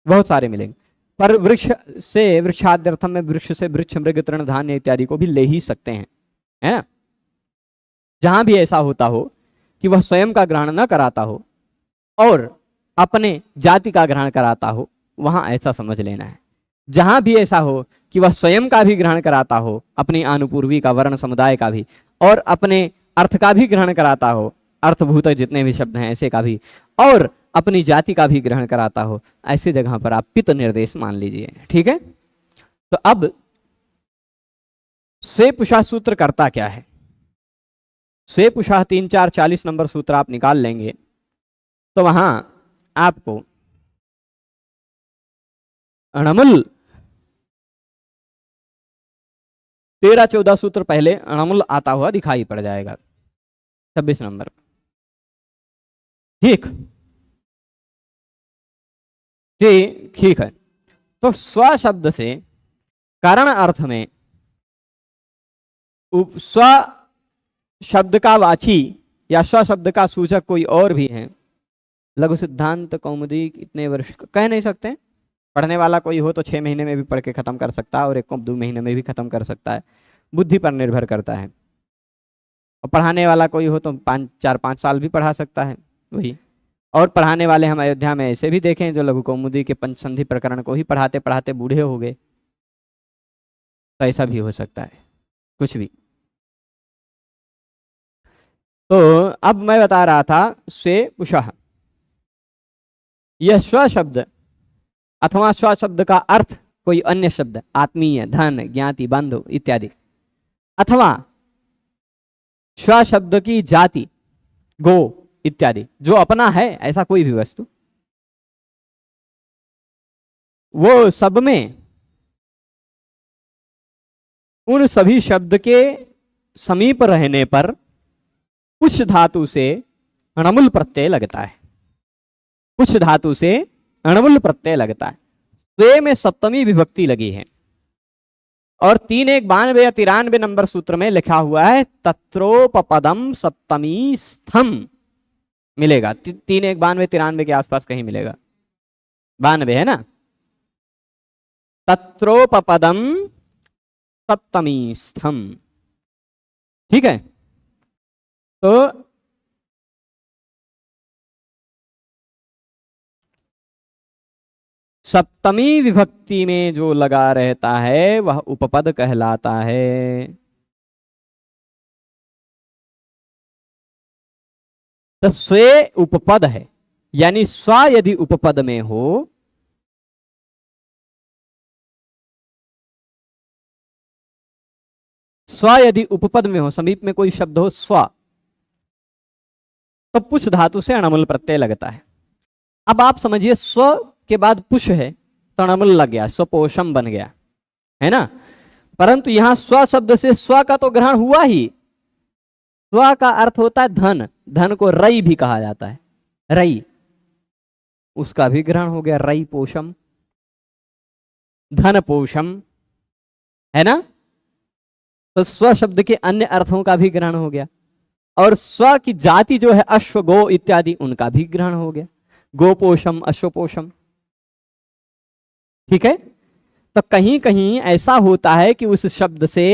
बहुत सारे मिलेंगे। पर वृक्ष से वृक्षाद्यर्थम में वृक्ष से वृक्ष, मृग, तृण, धान्य इत्यादि को भी ले ही सकते हैं, है ना। जहां भी ऐसा होता हो कि वह स्वयं का ग्रहण न कराता हो और अपने जाति का ग्रहण कराता हो, वहां ऐसा समझ लेना है। जहां भी ऐसा हो कि वह स्वयं का भी ग्रहण कराता हो, अपनी आनुपूर्वी का, वर्ण समुदाय का भी, और अपने अर्थ का भी ग्रहण कराता हो, अर्थभूत जितने भी शब्द हैं ऐसे का भी, और अपनी जाति का भी ग्रहण कराता हो, ऐसी जगह पर आप पित निर्देश मान लीजिए। ठीक है। तो अब स्वे पुषः सूत्र करता क्या है? स्वे पुषः 3, 4, 40 नंबर सूत्र आप निकाल लेंगे तो वहां आपको अणमुल 13, 14 सूत्र पहले अणमुल आता हुआ दिखाई पड़ जाएगा 26 नंबर। ठीक ठीक है। तो स्व शब्द से कारण अर्थ में स्व शब्द का वाची या स्व शब्द का सूचक कोई और भी है, लघु सिद्धांत, कौमुदी, इतने वर्ष कह नहीं सकते। पढ़ने वाला कोई हो तो 6 महीने में भी पढ़ के खत्म कर सकता है, और 1-2 महीने में भी खत्म कर सकता है, बुद्धि पर निर्भर करता है। और पढ़ाने वाला कोई हो तो 4-5 साल भी पढ़ा सकता है वही। और पढ़ाने वाले हम अयोध्या में ऐसे भी देखें जो लघु कौमुदी के पंचसंधि प्रकरण को ही पढ़ाते पढ़ाते बूढ़े हो गए, तो ऐसा भी हो सकता है, कुछ भी। तो अब मैं बता रहा था स्वे पुषः, यह स्व शब्द अथवा स्व शब्द का अर्थ कोई अन्य शब्द, आत्मीय, धन, ज्ञाति, बंधु इत्यादि, अथवा स्व शब्द की जाति, गो इत्यादि, जो अपना है ऐसा कोई भी वस्तु, वो सब में उन सभी शब्द के समीप रहने पर कुछ धातु से अणमुल प्रत्यय लगता है, कुछ धातु से अणमुल प्रत्यय लगता है। स्वे में सप्तमी विभक्ति लगी है, और 3-1-92 या 93 नंबर सूत्र में लिखा हुआ है तत्रोपपदम सप्तमी स्थम, मिलेगा 3-1-92-93 के आसपास कहीं मिलेगा, 92 है ना। तत्रोपपदम सप्तमी स्थम, ठीक है। तो सप्तमी विभक्ति में जो लगा रहता है वह उपपद कहलाता है। तो स्वे उपपद है, यानी स्व यदि उपपद में हो, स्व यदि उपपद में हो, समीप में कोई शब्द हो स्व, तो पुष धातु से अणमुल प्रत्यय लगता है। अब आप समझिए स्व के बाद पुष है तो अणमुल लग गया, स्वपोषम बन गया, है ना। परंतु यहां स्व शब्द से स्व का तो ग्रहण हुआ ही। स्व का अर्थ होता है धन, धन को रई भी कहा जाता है, रई, उसका भी ग्रहण हो गया, रई पोषम, धन पोषम, है ना। तो स्व शब्द के अन्य अर्थों का भी ग्रहण हो गया, और स्व की जाति जो है अश्व गो इत्यादि, उनका भी ग्रहण हो गया, गोपोषम अश्वपोषम, ठीक है। तो कहीं कहीं ऐसा होता है कि उस शब्द से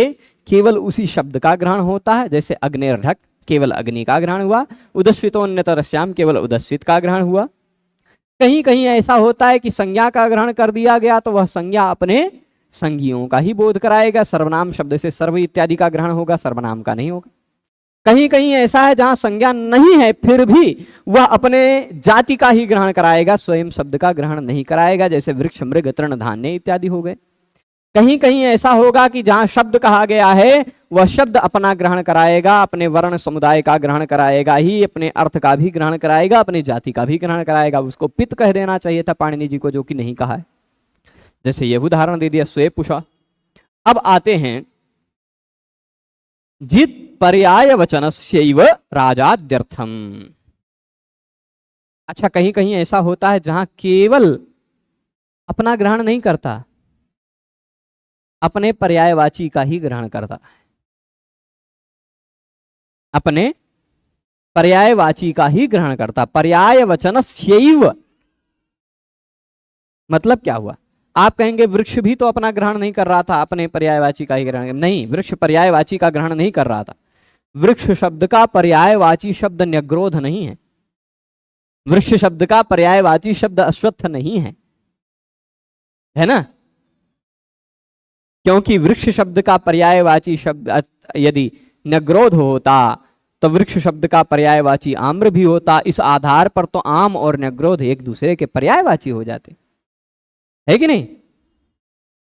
केवल उसी शब्द का ग्रहण होता है, जैसे अग्निर्ढक केवल अग्नि का ग्रहण हुआ, उदस्वितोन्यतरस्याम केवल उदस्वित का ग्रहण हुआ। कहीं कहीं ऐसा होता है कि संज्ञा का ग्रहण कर दिया गया तो वह संज्ञा अपने संज्ञियों का ही बोध कराएगा, सर्वनाम शब्द से सर्व इत्यादि का ग्रहण होगा, सर्वनाम का नहीं होगा। कहीं कहीं ऐसा है जहां संज्ञा नहीं है फिर भी वह अपने जाति का ही ग्रहण कराएगा, स्वयं शब्द का ग्रहण नहीं कराएगा, जैसे वृक्ष मृग तृण धान्य इत्यादि हो गए। कहीं कहीं ऐसा होगा कि जहां शब्द कहा गया है वह शब्द अपना ग्रहण कराएगा, अपने वर्ण समुदाय का ग्रहण कराएगा ही, अपने अर्थ का भी ग्रहण कराएगा, अपनी जाति का भी ग्रहण कराएगा। उसको पित कह देना चाहिए था पाणिनि जी को, जो कि नहीं कहा है। जैसे यह उदाहरण दे दिया स्वे पुषा। अब आते हैं जित पर्याय वचनस्यैव राजाद्यर्थम। अच्छा, कहीं कहीं ऐसा होता है जहां केवल अपना ग्रहण नहीं करता, अपने पर्यायवाची का ही ग्रहण करता है, अपने पर्यायवाची का ही ग्रहण करता। पर्याय वचनस्यैव मतलब क्या हुआ? आप कहेंगे वृक्ष भी तो अपना ग्रहण नहीं कर रहा था, अपने पर्यायवाची का ही ग्रहण। नहीं, वृक्ष पर्यायवाची का ग्रहण नहीं कर रहा था। वृक्ष शब्द का पर्यायवाची शब्द न्यग्रोध नहीं है, वृक्ष शब्द का पर्यायवाची शब्द अश्वत्थ नहीं है ना। क्योंकि वृक्ष शब्द का पर्यायवाची शब्द यदि न्यग्रोध होता तो वृक्ष शब्द का पर्यायवाची आम्र भी होता। इस आधार पर तो आम और न्यग्रोध एक दूसरे के पर्यायवाची हो जाते, है कि नहीं।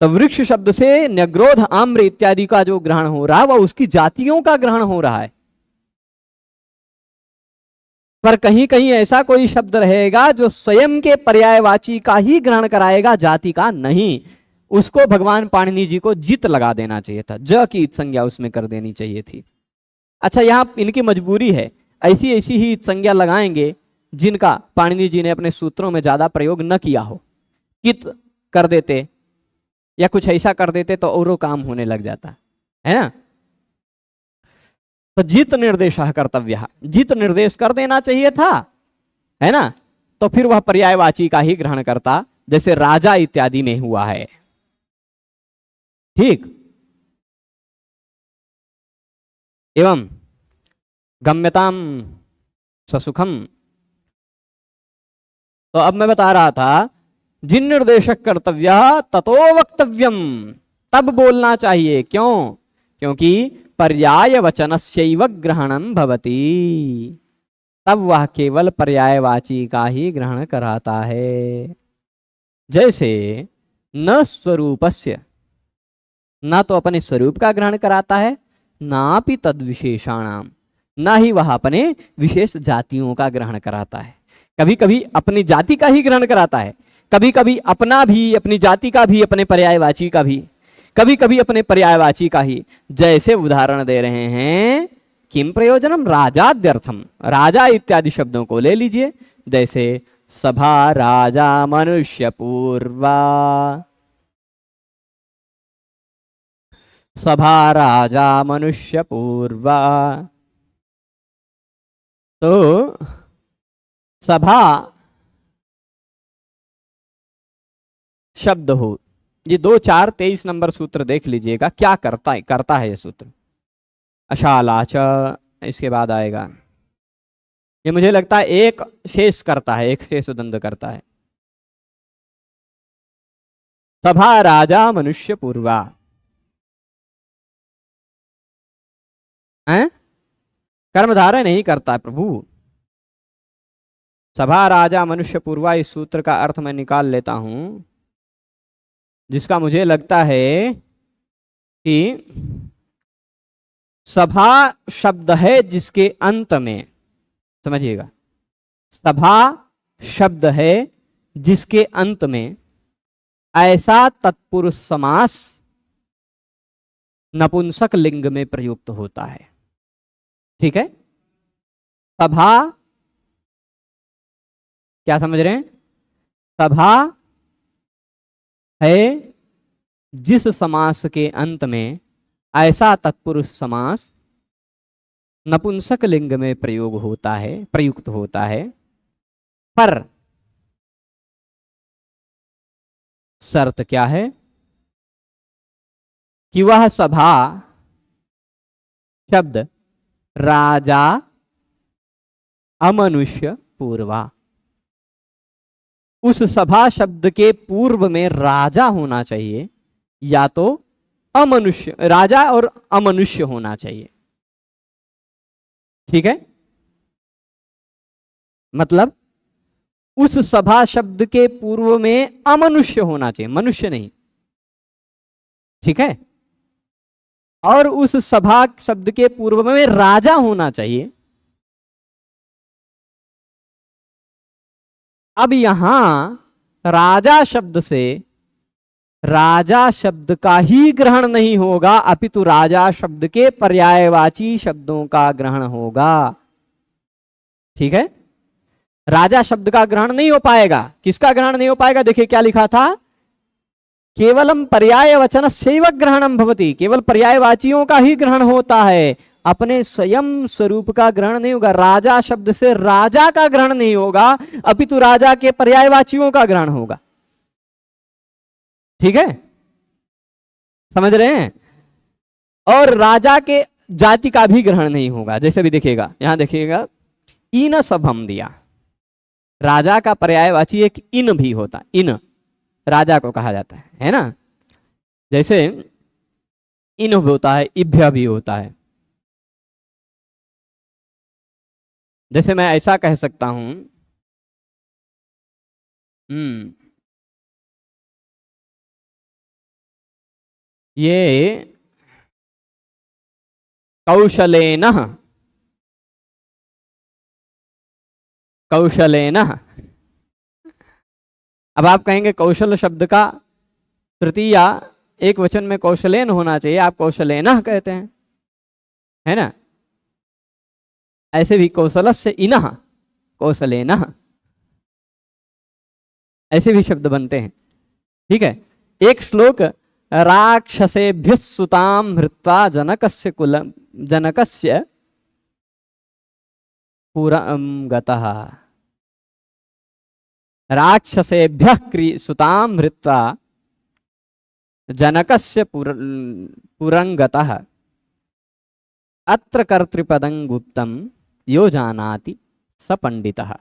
तो वृक्ष शब्द से न्यग्रोध आम्र इत्यादि का जो ग्रहण हो रहा है वह उसकी जातियों का ग्रहण हो रहा है। पर कहीं कहीं ऐसा कोई शब्द रहेगा जो स्वयं के पर्यायवाची का ही ग्रहण कराएगा, जाति का नहीं। उसको भगवान पाणिनि जी को जित लगा देना चाहिए था, ज की संज्ञा उसमें कर देनी चाहिए थी। अच्छा, यहां इनकी मजबूरी है, ऐसी ऐसी ही संज्ञा लगाएंगे जिनका पाणिनि जी ने अपने सूत्रों में ज्यादा प्रयोग न किया हो। कित कर देते या कुछ ऐसा कर देते तो औरों काम होने लग जाता है ना। तो जित निर्देश कर्तव्य, जित निर्देश कर देना चाहिए था, है ना। तो फिर वह पर्यायवाची का ही ग्रहण करता, जैसे राजा इत्यादि में हुआ है, ठीक। एवं गम्यताम ससुखम। तो अब मैं बता रहा था जिन निर्देशक कर्तव्य ततो वक्तव्यम, तब बोलना चाहिए। क्यों? क्योंकि पर्याय वचनस्यैव ग्रहणम भवति, तब वह केवल पर्यायवाची का ही ग्रहण कराता है। जैसे न स्वरूपस्य, ना तो अपने स्वरूप का ग्रहण कराता है, ना भी तद विशेषाणाम, ना ही वह अपने विशेष जातियों का ग्रहण कराता है। कभी कभी अपनी जाति का ही ग्रहण कराता है, कभी कभी अपना भी, अपनी जाति का भी, अपने पर्यायवाची का भी, कभी कभी अपने पर्यायवाची का ही। जैसे उदाहरण दे रहे हैं, किम प्रयोजनम राजाद्यर्थम, राजा इत्यादि शब्दों को ले लीजिए। जैसे सभा राजा मनुष्य पूर्वा, सभा राजा मनुष्य पूर्वा। तो सभा शब्द हो, ये 2, 4, 23 नंबर सूत्र देख लीजिएगा क्या करता है ये सूत्र। अशालाच इसके बाद आएगा, ये मुझे लगता है एक शेष करता है, एक शेष दंड करता है। सभा राजा मनुष्य पूर्वा, कर्मधारय नहीं करता है प्रभु। सभा राजा मनुष्य पूर्वा, इस सूत्र का अर्थ मैं निकाल लेता हूं, जिसका मुझे लगता है कि सभा शब्द है जिसके अंत में, समझिएगा, सभा शब्द है जिसके अंत में ऐसा तत्पुरुष समास नपुंसक लिंग में प्रयुक्त होता है। ठीक है, सभा, क्या समझ रहे हैं? सभा है जिस समास के अंत में ऐसा तत्पुरुष समास नपुंसक लिंग में प्रयोग होता है, प्रयुक्त होता है, पर शर्त क्या है कि वह सभा शब्द राजा अमनुष्य पूर्वा, उस सभा शब्द के पूर्व में राजा होना चाहिए, या तो अमनुष्य, राजा और अमनुष्य होना चाहिए। ठीक है, मतलब उस सभा शब्द के पूर्व में अमनुष्य होना चाहिए, मनुष्य नहीं। ठीक है, और उस सभा शब्द के पूर्व में राजा होना चाहिए। अब यहां राजा शब्द से राजा शब्द का ही ग्रहण नहीं होगा, अपितु राजा शब्द के पर्यायवाची शब्दों का ग्रहण होगा। ठीक है, राजा शब्द का ग्रहण नहीं हो पाएगा। किसका ग्रहण नहीं हो पाएगा? देखिए क्या लिखा था, केवलम पर्याय वचन शैव ग्रहणम भवति, केवल पर्यायवाचियों का ही ग्रहण होता है, अपने स्वयं स्वरूप का ग्रहण नहीं होगा। राजा शब्द से राजा का ग्रहण नहीं होगा, अपितु राजा के पर्यायवाचियों का ग्रहण होगा। ठीक है, समझ रहे हैं? और राजा के जाति का भी ग्रहण नहीं होगा। जैसे भी देखिएगा, यहां देखिएगा, इन सभम दिया, राजा का पर्यायवाची एक इन भी होता, इन राजा को कहा जाता है ना। जैसे इन होता है, इभ्य भी होता है। जैसे मैं ऐसा कह सकता हूं, ये कौशलेन, कौशलेन। अब आप कहेंगे कौशल शब्द का तृतीया एक वचन में कौशलेन होना चाहिए, आप कौशलेन कहते हैं, है ना। ऐसे भी कौशलस्य इनः कौशलेन, ऐसे भी शब्द बनते हैं। ठीक है, एक श्लोक, राक्षसेभ्यः सुतां हृत्वा जनकस्य कुलं, जनकस्य पुरं गतः, राक्षसेभ्यः सुतां हृत्वा जनकस्य पुरं गतः, अत्र कर्तृपदं गुप्तं यो जानाति स पंडितः।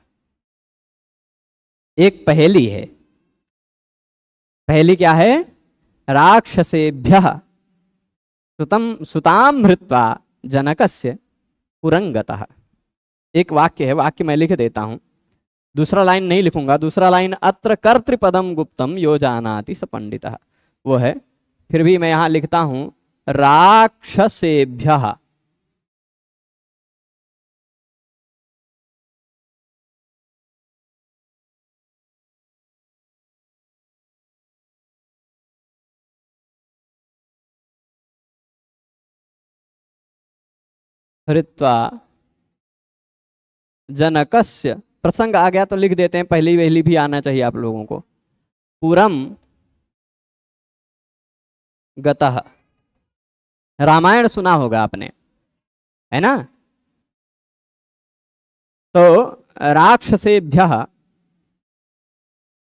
एक पहेली है। पहेली क्या है? राक्षसेभ्यः सुतां हृत्वा जनकस्य पुरं गतः। एक वाक्य है, वाक्य मैं लिख देता हूं, दूसरा लाइन नहीं लिखूंगा। दूसरा लाइन, अत्र कर्तृपदम गुप्तम यो जानाति स पंडितः, वो है। फिर भी मैं यहां लिखता हूं, राक्षसेभ्यः हृत्वा जनकस्य, प्रसंग आ गया तो लिख देते हैं, पहली वहली भी आना चाहिए आप लोगों को, पुरम गतः। रामायण सुना होगा आपने, है ना। तो राक्षसेभ्यः,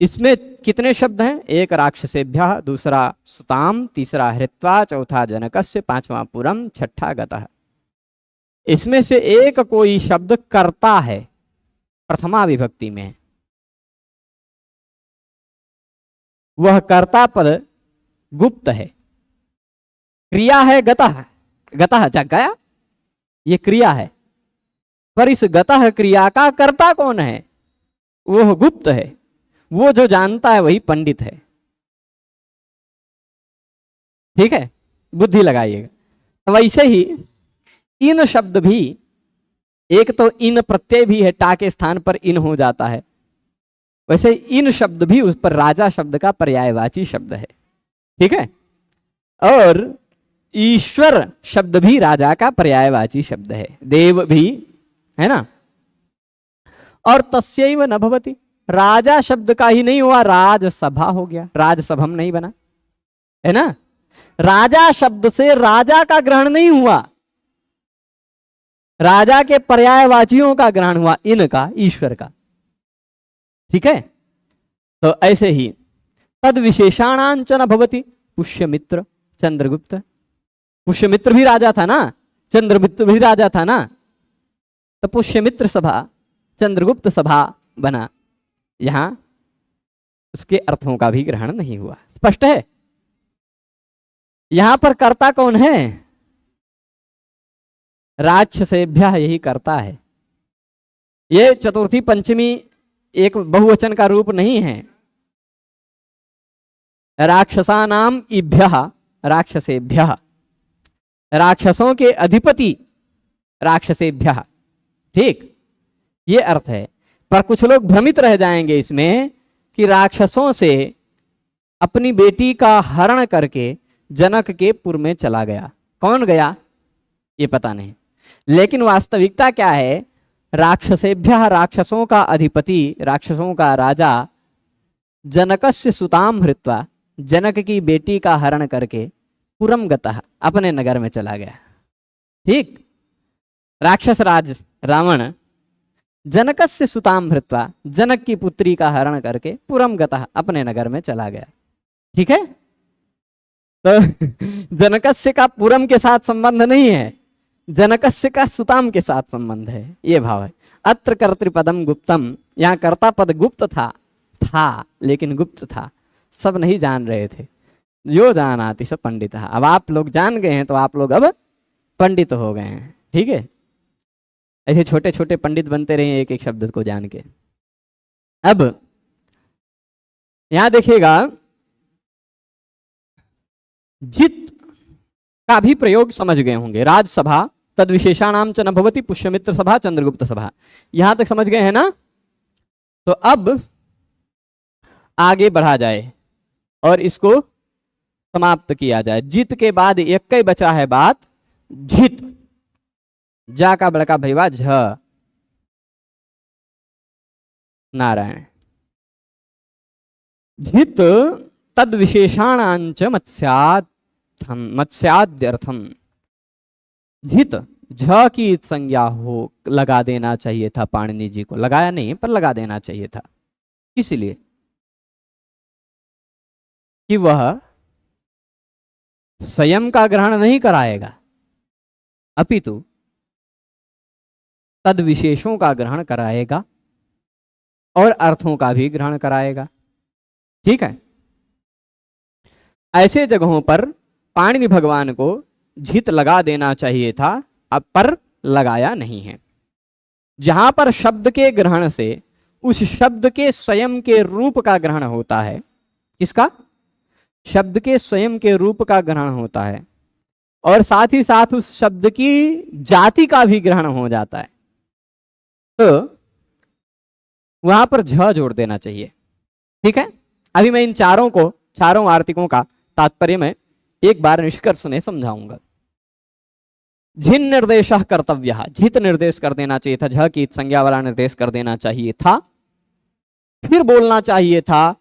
इसमें कितने शब्द हैं? एक राक्षसेभ्यः, दूसरा सुताम, तीसरा हृत्वा, चौथा जनकस्य, पांचवा पुरम, छठा गतः। इसमें से एक कोई शब्द कर्ता है, प्रथमा विभक्ति में, वह कर्ता पद गुप्त है। क्रिया है गतः, गतः जग गया, ये क्रिया है, पर इस गतः क्रिया का कर्ता कौन है? वो गुप्त है, वो जो जानता है वही पंडित है। ठीक है, बुद्धि लगाइएगा। तो वैसे ही इन शब्द भी, एक तो इन प्रत्यय भी है, टा के स्थान पर इन हो जाता है, वैसे इन शब्द भी उस पर राजा शब्द का पर्यायवाची शब्द है। ठीक है, और ईश्वर शब्द भी राजा का पर्यायवाची शब्द है, देव भी है ना। और तस्यैव न भवति, राजा शब्द का ही नहीं हुआ, राजसभा हो गया, राजसभम नहीं बना, है ना। राजा शब्द से राजा का ग्रहण नहीं हुआ, राजा के पर्यायवाचियों का ग्रहण हुआ, इनका, ईश्वर का। ठीक है, तो ऐसे ही तद विशेषाणांच न भवति, पुष्यमित्र चंद्रगुप्त, पुष्यमित्र भी राजा था ना, चंद्रगुप्त भी राजा था ना, तो पुष्यमित्र सभा चंद्रगुप्त सभा बना, यहां उसके अर्थों का भी ग्रहण नहीं हुआ। स्पष्ट है। यहां पर कर्ता कौन है? राक्षसेभ्यः, यही कर्ता है। ये चतुर्थी पंचमी एक बहुवचन का रूप नहीं है। राक्षसानाम इभ्यः राक्षसेभ्यः, राक्षसों के अधिपति राक्षसेभ्यः। ठीक, ये अर्थ है। पर कुछ लोग भ्रमित रह जाएंगे इसमें कि राक्षसों से अपनी बेटी का हरण करके जनक के पुर में चला गया। कौन गया ये पता नहीं, लेकिन वास्तविकता क्या है, राक्षसेभ्यः, राक्षसों का अधिपति, राक्षसों का राजा, जनकस्य सुताम हृत्वा, जनक की बेटी का हरण करके पुरम गतः, अपने नगर में चला गया। ठीक, राक्षस राज रावण जनकस्य सुताम हृत्वा, जनक की पुत्री का हरण करके पुरम गतः, अपने नगर में चला गया। ठीक है, तो जनकस्य का पुरम के साथ संबंध नहीं है, जनकस्य का सुताम के साथ संबंध है, ये भाव है। अत्र कर्तृपदम गुप्तम, यहाँ कर्ता पद गुप्त था लेकिन गुप्त था, सब नहीं जान रहे थे। जो जानाति स पंडित, अब आप लोग जान गए हैं तो आप लोग अब पंडित हो गए हैं। ठीक है, ऐसे छोटे छोटे पंडित बनते रहे एक एक शब्द को जान के। अब यहां देखिएगा, जित का भी प्रयोग समझ गए होंगे। राजसभा तद विशेषाणाम च न भवति, पुष्यमित्र सभा चंद्रगुप्त सभा, यहां तक समझ गए हैं ना। तो अब आगे बढ़ा जाए और इसको समाप्त किया जाए। जित के बाद एक ही बचा है बात, झित, जा का बड़का भैया झ, नारायण। झित तद विशेषाणांच मत्स्याद्यर्थम, झित झ की संज्ञा हो लगा देना चाहिए था पाणिनि जी को, लगाया नहीं पर लगा देना चाहिए था। इसलिए कि वह स्वयं का ग्रहण नहीं कराएगा, अपितु तद विशेषों का ग्रहण कराएगा और अर्थों का भी ग्रहण कराएगा। ठीक है, ऐसे जगहों पर पाणिनि भगवान को झित लगा देना चाहिए था, अब पर लगाया नहीं है। जहां पर शब्द के ग्रहण से उस शब्द के स्वयं के रूप का ग्रहण होता है, किसका? शब्द के स्वयं के रूप का ग्रहण होता है, और साथ ही साथ उस शब्द की जाति का भी ग्रहण हो जाता है, तो वहां पर झ जोड़ देना चाहिए। ठीक है, अभी मैं इन चारों वार्तिकों का तात्पर्य में एक बार निष्कर्ष में समझाऊंगा। झिन निर्देश कर्तव्य, झित निर्देश कर देना चाहिए था, झ की संज्ञा वाला निर्देश कर देना चाहिए था। फिर बोलना चाहिए था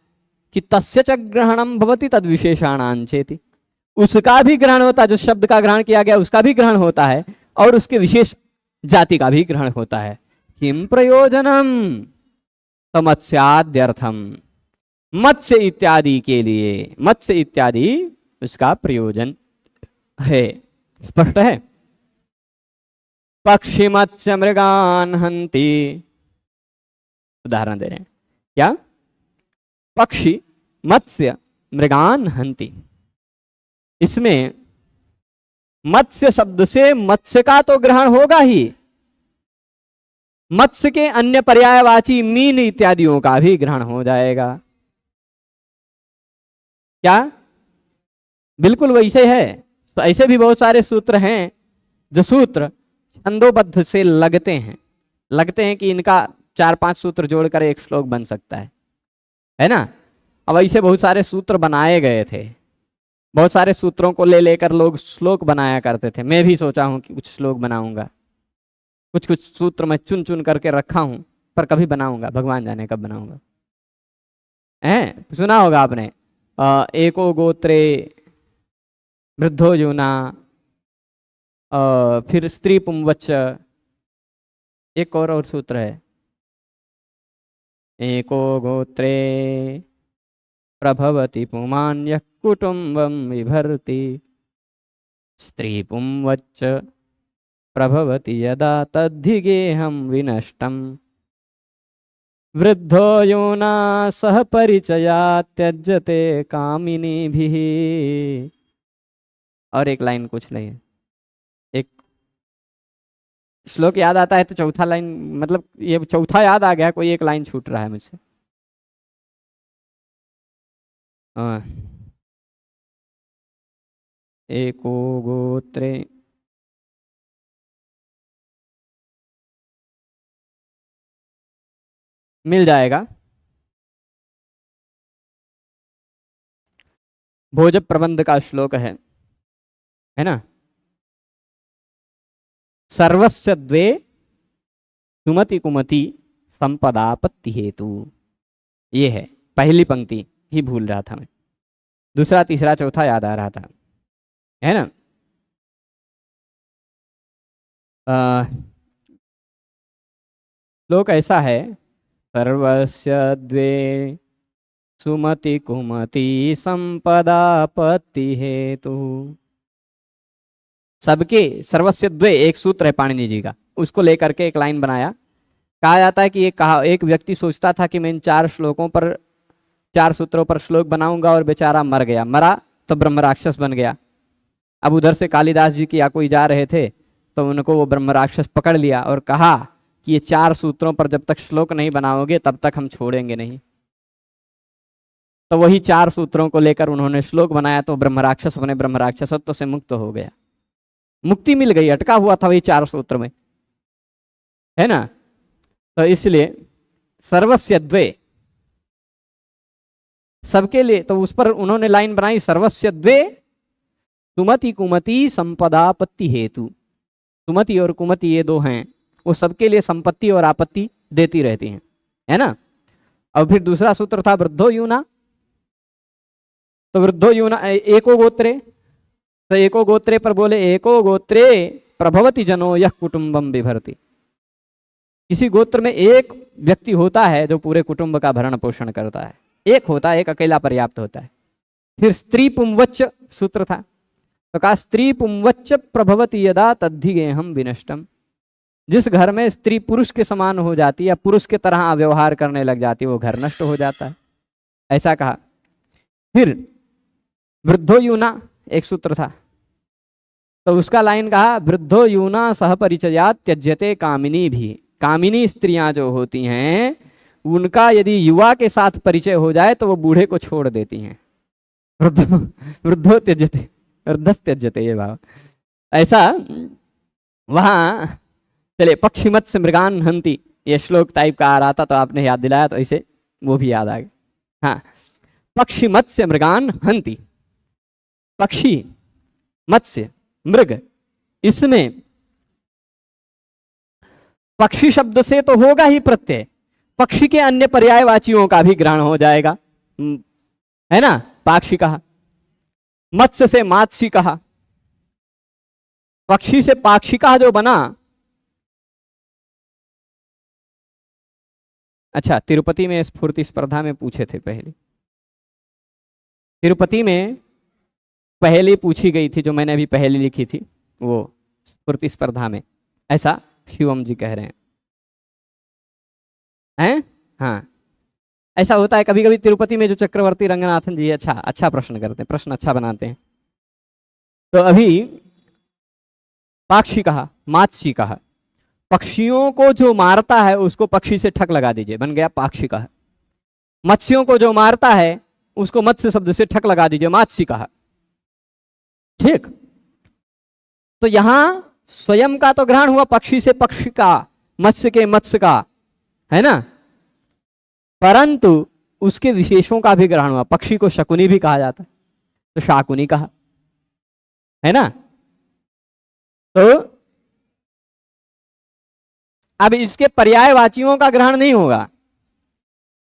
कि तस्य च ग्रहणम भवति तद विशेषाणांचेति, उसका भी ग्रहण होता है, जो शब्द का ग्रहण किया गया उसका भी ग्रहण होता है, और उसके विशेष जाति का भी ग्रहण होता है। किम प्रयोजनम मत्स्याद्यर्थम, मत्स्य इत्यादि के लिए, मत्स्य इत्यादि उसका प्रयोजन है। स्पष्ट है। पक्षी मत्स्य मृगान हंति, उदाहरण दे रहे हैं क्या? पक्षी मत्स्य मृगान हंति, इसमें मत्स्य शब्द से मत्स्य का तो ग्रहण होगा ही, मत्स्य के अन्य पर्यायवाची मीन इत्यादियों का भी ग्रहण हो जाएगा। क्या? बिल्कुल वैसे है। तो ऐसे भी बहुत सारे सूत्र हैं जो सूत्र छंदोबद्ध से लगते हैं कि इनका 4-5 सूत्र जोड़कर एक श्लोक बन सकता है ना। अब ऐसे बहुत सारे सूत्र बनाए गए थे, बहुत सारे सूत्रों को ले लेकर लोग श्लोक बनाया करते थे। मैं भी सोचा हूं कि कुछ श्लोक बनाऊंगा, कुछ कुछ सूत्र मैं चुन चुन करके रखा हूं, पर कभी बनाऊंगा, भगवान जाने कब बनाऊंगा। सुना होगा आपने, एको गोत्रे वृद्धो यूना, फिर स्त्री पुंवच्च, एक और सूत्र है, एको गोत्रे प्रभवति पुमान् यः कुटुम्बं बिभर्ति, स्त्री पुंवच्च प्रभवति यदा तद्धिगेहं विनष्टम्, वृद्धो यूना सह परिचया त्यज्यते कामिनीभिः। और एक लाइन कुछ नहीं है, एक श्लोक याद आता है तो चौथा लाइन, मतलब ये चौथा याद आ गया, कोई एक लाइन छूट रहा है मुझसे। एको गोत्रे मिल जाएगा। भोज प्रबंध का श्लोक है ना। सर्वस्य द्वे सुमति कुमति संपदापत्ति हेतु, ये है पहली पंक्ति ही भूल रहा था मैं, दूसरा तीसरा चौथा याद आ रहा था, है ना। श्लोक ऐसा है, सर्वस्य द्वे सुमति कुमति संपदापत्ति हेतु। सबके सर्वस्य द्वे एक सूत्र है पाणिनि जी का, उसको लेकर के एक लाइन बनाया। कहा जाता है कि एक व्यक्ति सोचता था कि मैं इन 4 श्लोकों पर, 4 सूत्रों पर श्लोक बनाऊंगा, और बेचारा मर गया। मरा तो ब्रह्म राक्षस बन गया। अब उधर से कालिदास जी की या कोई जा रहे थे तो उनको वो ब्रह्म राक्षस पकड़ लिया और कहा कि ये 4 सूत्रों पर जब तक श्लोक नहीं बनाओगे तब तक हम छोड़ेंगे नहीं। तो वही 4 सूत्रों को लेकर उन्होंने श्लोक बनाया, तो ब्रह्म राक्षस बने, ब्रह्म राक्षसत्व से मुक्त हो गया, मुक्ति मिल गई। अटका हुआ था वही 4 सूत्र में, है ना। तो इसलिए सर्वस्य द्वे, सबके लिए, तो उस पर उन्होंने लाइन बनाई, सर्वस्य द्वे सुमति कुमति संपदापत्ति हेतु। सुमति और कुमति ये 2 हैं, वो सबके लिए संपत्ति और आपत्ति देती रहती हैं, है ना। और फिर दूसरा सूत्र था वृद्धो यूना, तो वृद्धो यूना एको गोत्रे, तो एको गोत्रे पर बोले एको गोत्रे प्रभवति जनो यह कुटुंबम बिभर्ति। किसी गोत्र में एक व्यक्ति होता है जो पूरे कुटुंब का भरण पोषण करता है, एक होता है, एक अकेला पर्याप्त होता है। फिर स्त्री पुंवच्च सूत्र था, तो कहा स्त्री पुंवच्च प्रभवति यदा तद्धिगेहं विनष्टम। जिस घर में स्त्री पुरुष के समान हो जाती है या पुरुष के तरह व्यवहार करने लग जाती है, वो घर नष्ट हो जाता है, ऐसा कहा। फिर वृद्धो यूना एक सूत्र था, तो उसका लाइन कहा, वृद्धो यूना सह परिचया त्यज्यते कामिनी भी। कामिनी स्त्रियां जो होती हैं उनका यदि युवा के साथ परिचय हो जाए तो वो बूढ़े को छोड़ देती हैं। वृद्धो त्यज्यते, वृद्धस् त्यज्यते, ये भाव ऐसा। वहां चले पक्षी मत्स्य मृगान हंति, ये श्लोक टाइप का आ रहा था तो आपने याद दिलाया, तो ऐसे वो भी याद आ गया। हाँ, पक्षी मत्स्य मृगान हंति, पक्षी मत्स्य मृग, इसमें पक्षी शब्द से तो होगा ही प्रत्यय, पक्षी के अन्य पर्यायवाचियों का भी ग्रहण हो जाएगा, है ना। पाक्षी कहा, मत्स्य से मात्सी कहा, पक्षी से पाक्षिका जो बना। अच्छा, तिरुपति में स्फूर्ति स्पर्धा में पूछे थे पहले, तिरुपति में पहले पूछी गई थी, जो मैंने अभी पहले लिखी थी वो स्फूर्ति स्पर्धा में, ऐसा शिवम जी कह रहे हैं। हाँ, ऐसा होता है कभी कभी तिरुपति में, जो चक्रवर्ती रंगनाथन जी अच्छा प्रश्न करते हैं, प्रश्न अच्छा बनाते हैं। तो अभी पाक्षी कहा, मात्सी कहा, पक्षियों को जो मारता है उसको पक्षी से ठक लगा दीजिए, बन गया पाक्षिका। मत्स्यों को जो मारता है उसको मत्स्य शब्द से ठक लगा दीजिए, मात्स्यिका। ठीक, तो यहां स्वयं का तो ग्रहण हुआ, पक्षी से पक्षी का, मत्स्य के मत्स्य का, है ना, परंतु उसके विशेषों का भी ग्रहण हुआ। पक्षी को शकुनी भी कहा जाता है, तो शाकुनी कहा, है ना। तो अब इसके पर्यायवाचियों का ग्रहण नहीं होगा,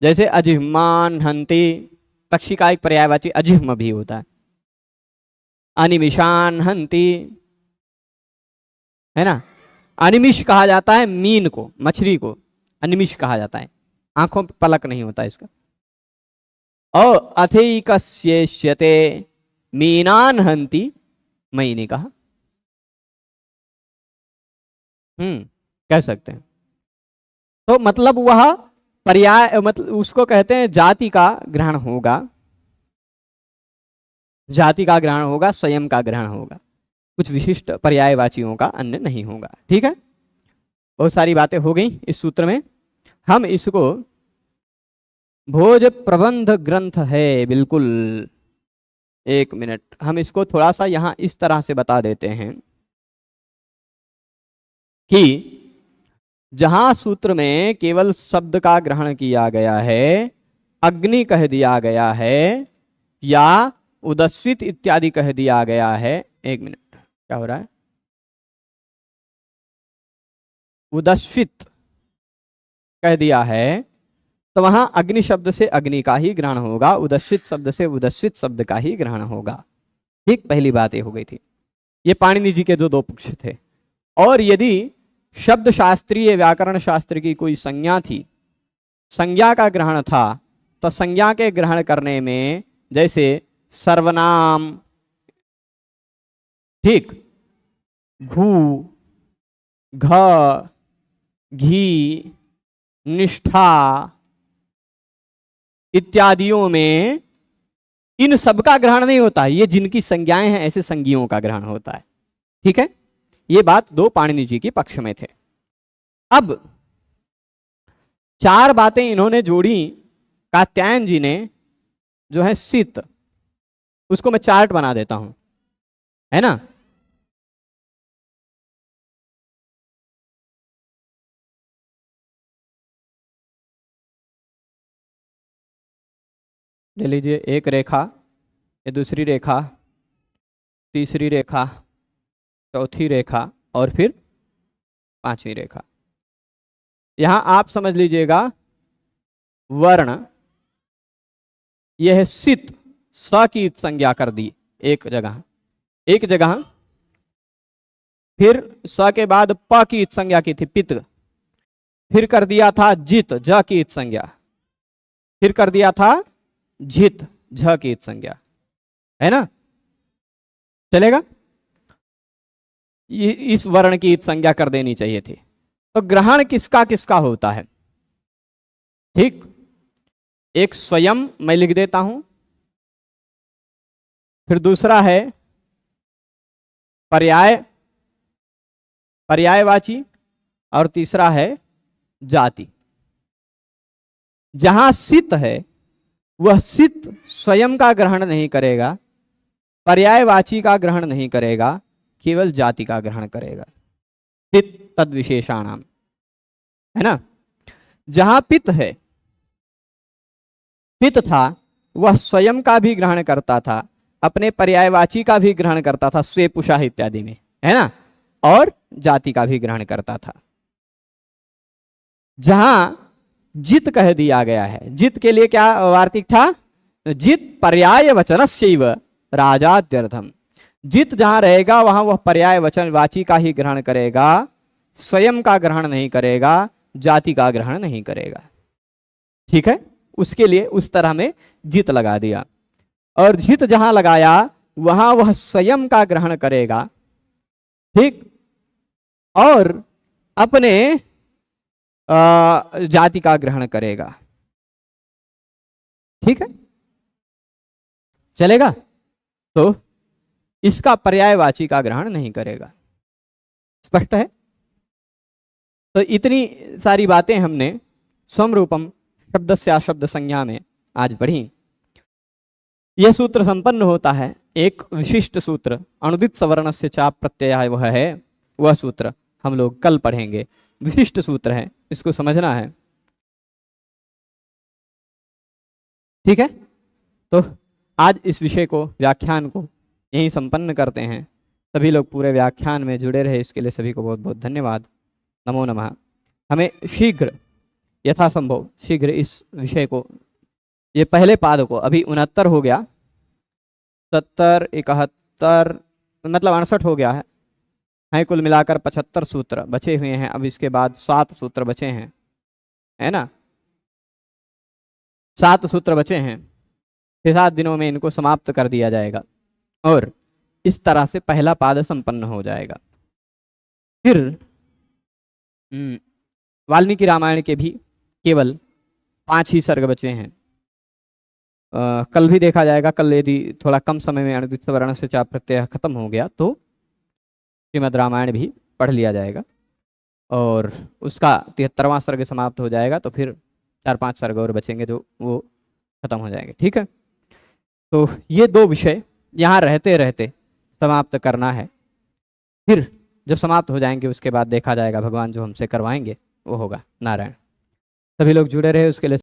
जैसे अजिह्मान हंति, पक्षी का एक पर्यायवाची अजिह्म भी होता है। अनिमिषान हंति, है ना, अनिमिष कहा जाता है मीन को, मछली को अनिमिष कहा जाता है, आंखों पर पलक नहीं होता इसका। और अथैकस्येष्यते मीनान हंति मयिनी कहा, कह सकते हैं। तो मतलब वह पर्याय, मतलब उसको कहते हैं जाति का ग्रहण होगा, जाति का ग्रहण होगा, स्वयं का ग्रहण होगा, कुछ विशिष्ट पर्यायवाचियों का अन्य नहीं होगा। ठीक है, बहुत सारी बातें हो गई इस सूत्र में। हम इसको भोज प्रबंध ग्रंथ है, बिल्कुल, एक मिनट, हम इसको थोड़ा सा यहां इस तरह से बता देते हैं कि जहां सूत्र में केवल शब्द का ग्रहण किया गया है, अग्नि कह दिया गया है या उदस्वित इत्यादि कह दिया गया है, एक मिनट, क्या हो रहा है, उदस्वित कह दिया है, तो वहां अग्नि शब्द से अग्नि का ही ग्रहण होगा, उदस्वित शब्द से उदस्वित शब्द का ही ग्रहण होगा। ठीक, पहली बात ये हो गई थी। ये पाणिनि जी के जो दो पक्ष थे। और यदि शब्द शास्त्रीय व्याकरण शास्त्र की कोई संज्ञा थी, संज्ञा का ग्रहण था, तो संज्ञा के ग्रहण करने में जैसे सर्वनाम, ठीक, घू, घ, घी, निष्ठा इत्यादियों में इन सब का ग्रहण नहीं होता, ये जिनकी संज्ञाएं हैं ऐसे संज्ञियों का ग्रहण होता है। ठीक है, ये बात दो पाणिनि जी के पक्ष में थे। अब चार बातें इन्होंने जोड़ी, कात्यायन जी ने, जो है शीत, उसको मैं चार्ट बना देता हूं, है ना। ले लीजिए, एक रेखा, ये दूसरी रेखा, तीसरी रेखा, चौथी रेखा और फिर पांचवी रेखा। यहां आप समझ लीजिएगा वर्ण, यह है सित, स की संज्ञा कर दी एक जगह, एक जगह, फिर स के बाद प की संज्ञा की थी पित, फिर कर दिया था जित, ज की संज्ञा, फिर कर दिया था झित, झ की संज्ञा, है ना, चलेगा। इस वर्ण की संज्ञा कर देनी चाहिए थी। तो ग्रहण किसका किसका होता है, ठीक, एक स्वयं मैं लिख देता हूं, फिर दूसरा है पर्याय, पर्यायवाची, और तीसरा है जाति। जहां सित है वह सित स्वयं का ग्रहण नहीं करेगा, पर्यायवाची का ग्रहण नहीं करेगा, केवल जाति का ग्रहण करेगा, पित तद विशेषाणाम, है ना। जहां पित है, पित था, वह स्वयं का भी ग्रहण करता था, अपने पर्यायवाची का भी ग्रहण करता था, स्वे पुषा इत्यादि में, है ना, और जाति का भी ग्रहण करता था। जहां जित कह दिया गया है, जित के लिए क्या वार्तिक था, जित पर्याय वचनस्यैव राजाद्यर्थम, जित जहां रहेगा वहां वह पर्याय वचन वाची का ही ग्रहण करेगा, स्वयं का ग्रहण नहीं करेगा, जाति का ग्रहण नहीं करेगा। ठीक है, उसके लिए उस तरह में जित लगा दिया। और जित जहां लगाया वहां वह स्वयं का ग्रहण करेगा, ठीक, और अपने जाति का ग्रहण करेगा। ठीक है, चलेगा। तो इसका पर्यायवाची का ग्रहण नहीं करेगा। स्पष्ट है। तो इतनी सारी बातें हमने स्वम रूपम शब्दस्या शब्द संज्ञा में आज पढ़ी। यह सूत्र संपन्न होता है एक विशिष्ट सूत्र, अनुदित सवर्ण से चाप प्रत्यय वह है, वह सूत्र हम लोग कल पढ़ेंगे। विशिष्ट सूत्र है, इसको समझना है। ठीक है, तो आज इस विषय को, व्याख्यान को यहीं संपन्न करते हैं। सभी लोग पूरे व्याख्यान में जुड़े रहे, इसके लिए सभी को बहुत बहुत धन्यवाद। नमो नमः। हमें शीघ्र, यथासंभव शीघ्र इस विषय को, ये पहले पाद को, अभी 69 हो गया, 70, 71 मतलब 68 हो गया है कुल मिलाकर 75 सूत्र बचे हुए हैं। अब इसके बाद 7 सूत्र बचे हैं, है ना, 7 सूत्र बचे हैं। 6-7 दिनों में इनको समाप्त कर दिया जाएगा और इस तरह से पहला पाद संपन्न हो जाएगा। फिर वाल्मीकि रामायण के भी केवल 5 ही सर्ग बचे हैं। कल भी देखा जाएगा। कल यदि थोड़ा कम समय में अनुदित सवर्ण से चाप प्रत्यय खत्म हो गया तो श्रीमद् रामायण भी पढ़ लिया जाएगा और उसका 73वां सर्ग समाप्त हो जाएगा। तो फिर 4-5 सर्ग और बचेंगे जो वो खत्म हो जाएंगे। ठीक है, तो ये 2 विषय यहाँ रहते रहते समाप्त करना है। फिर जब समाप्त हो जाएंगे उसके बाद देखा जाएगा, भगवान जो हमसे करवाएंगे वो होगा नारायण। सभी लोग जुड़े रहे उसके लिए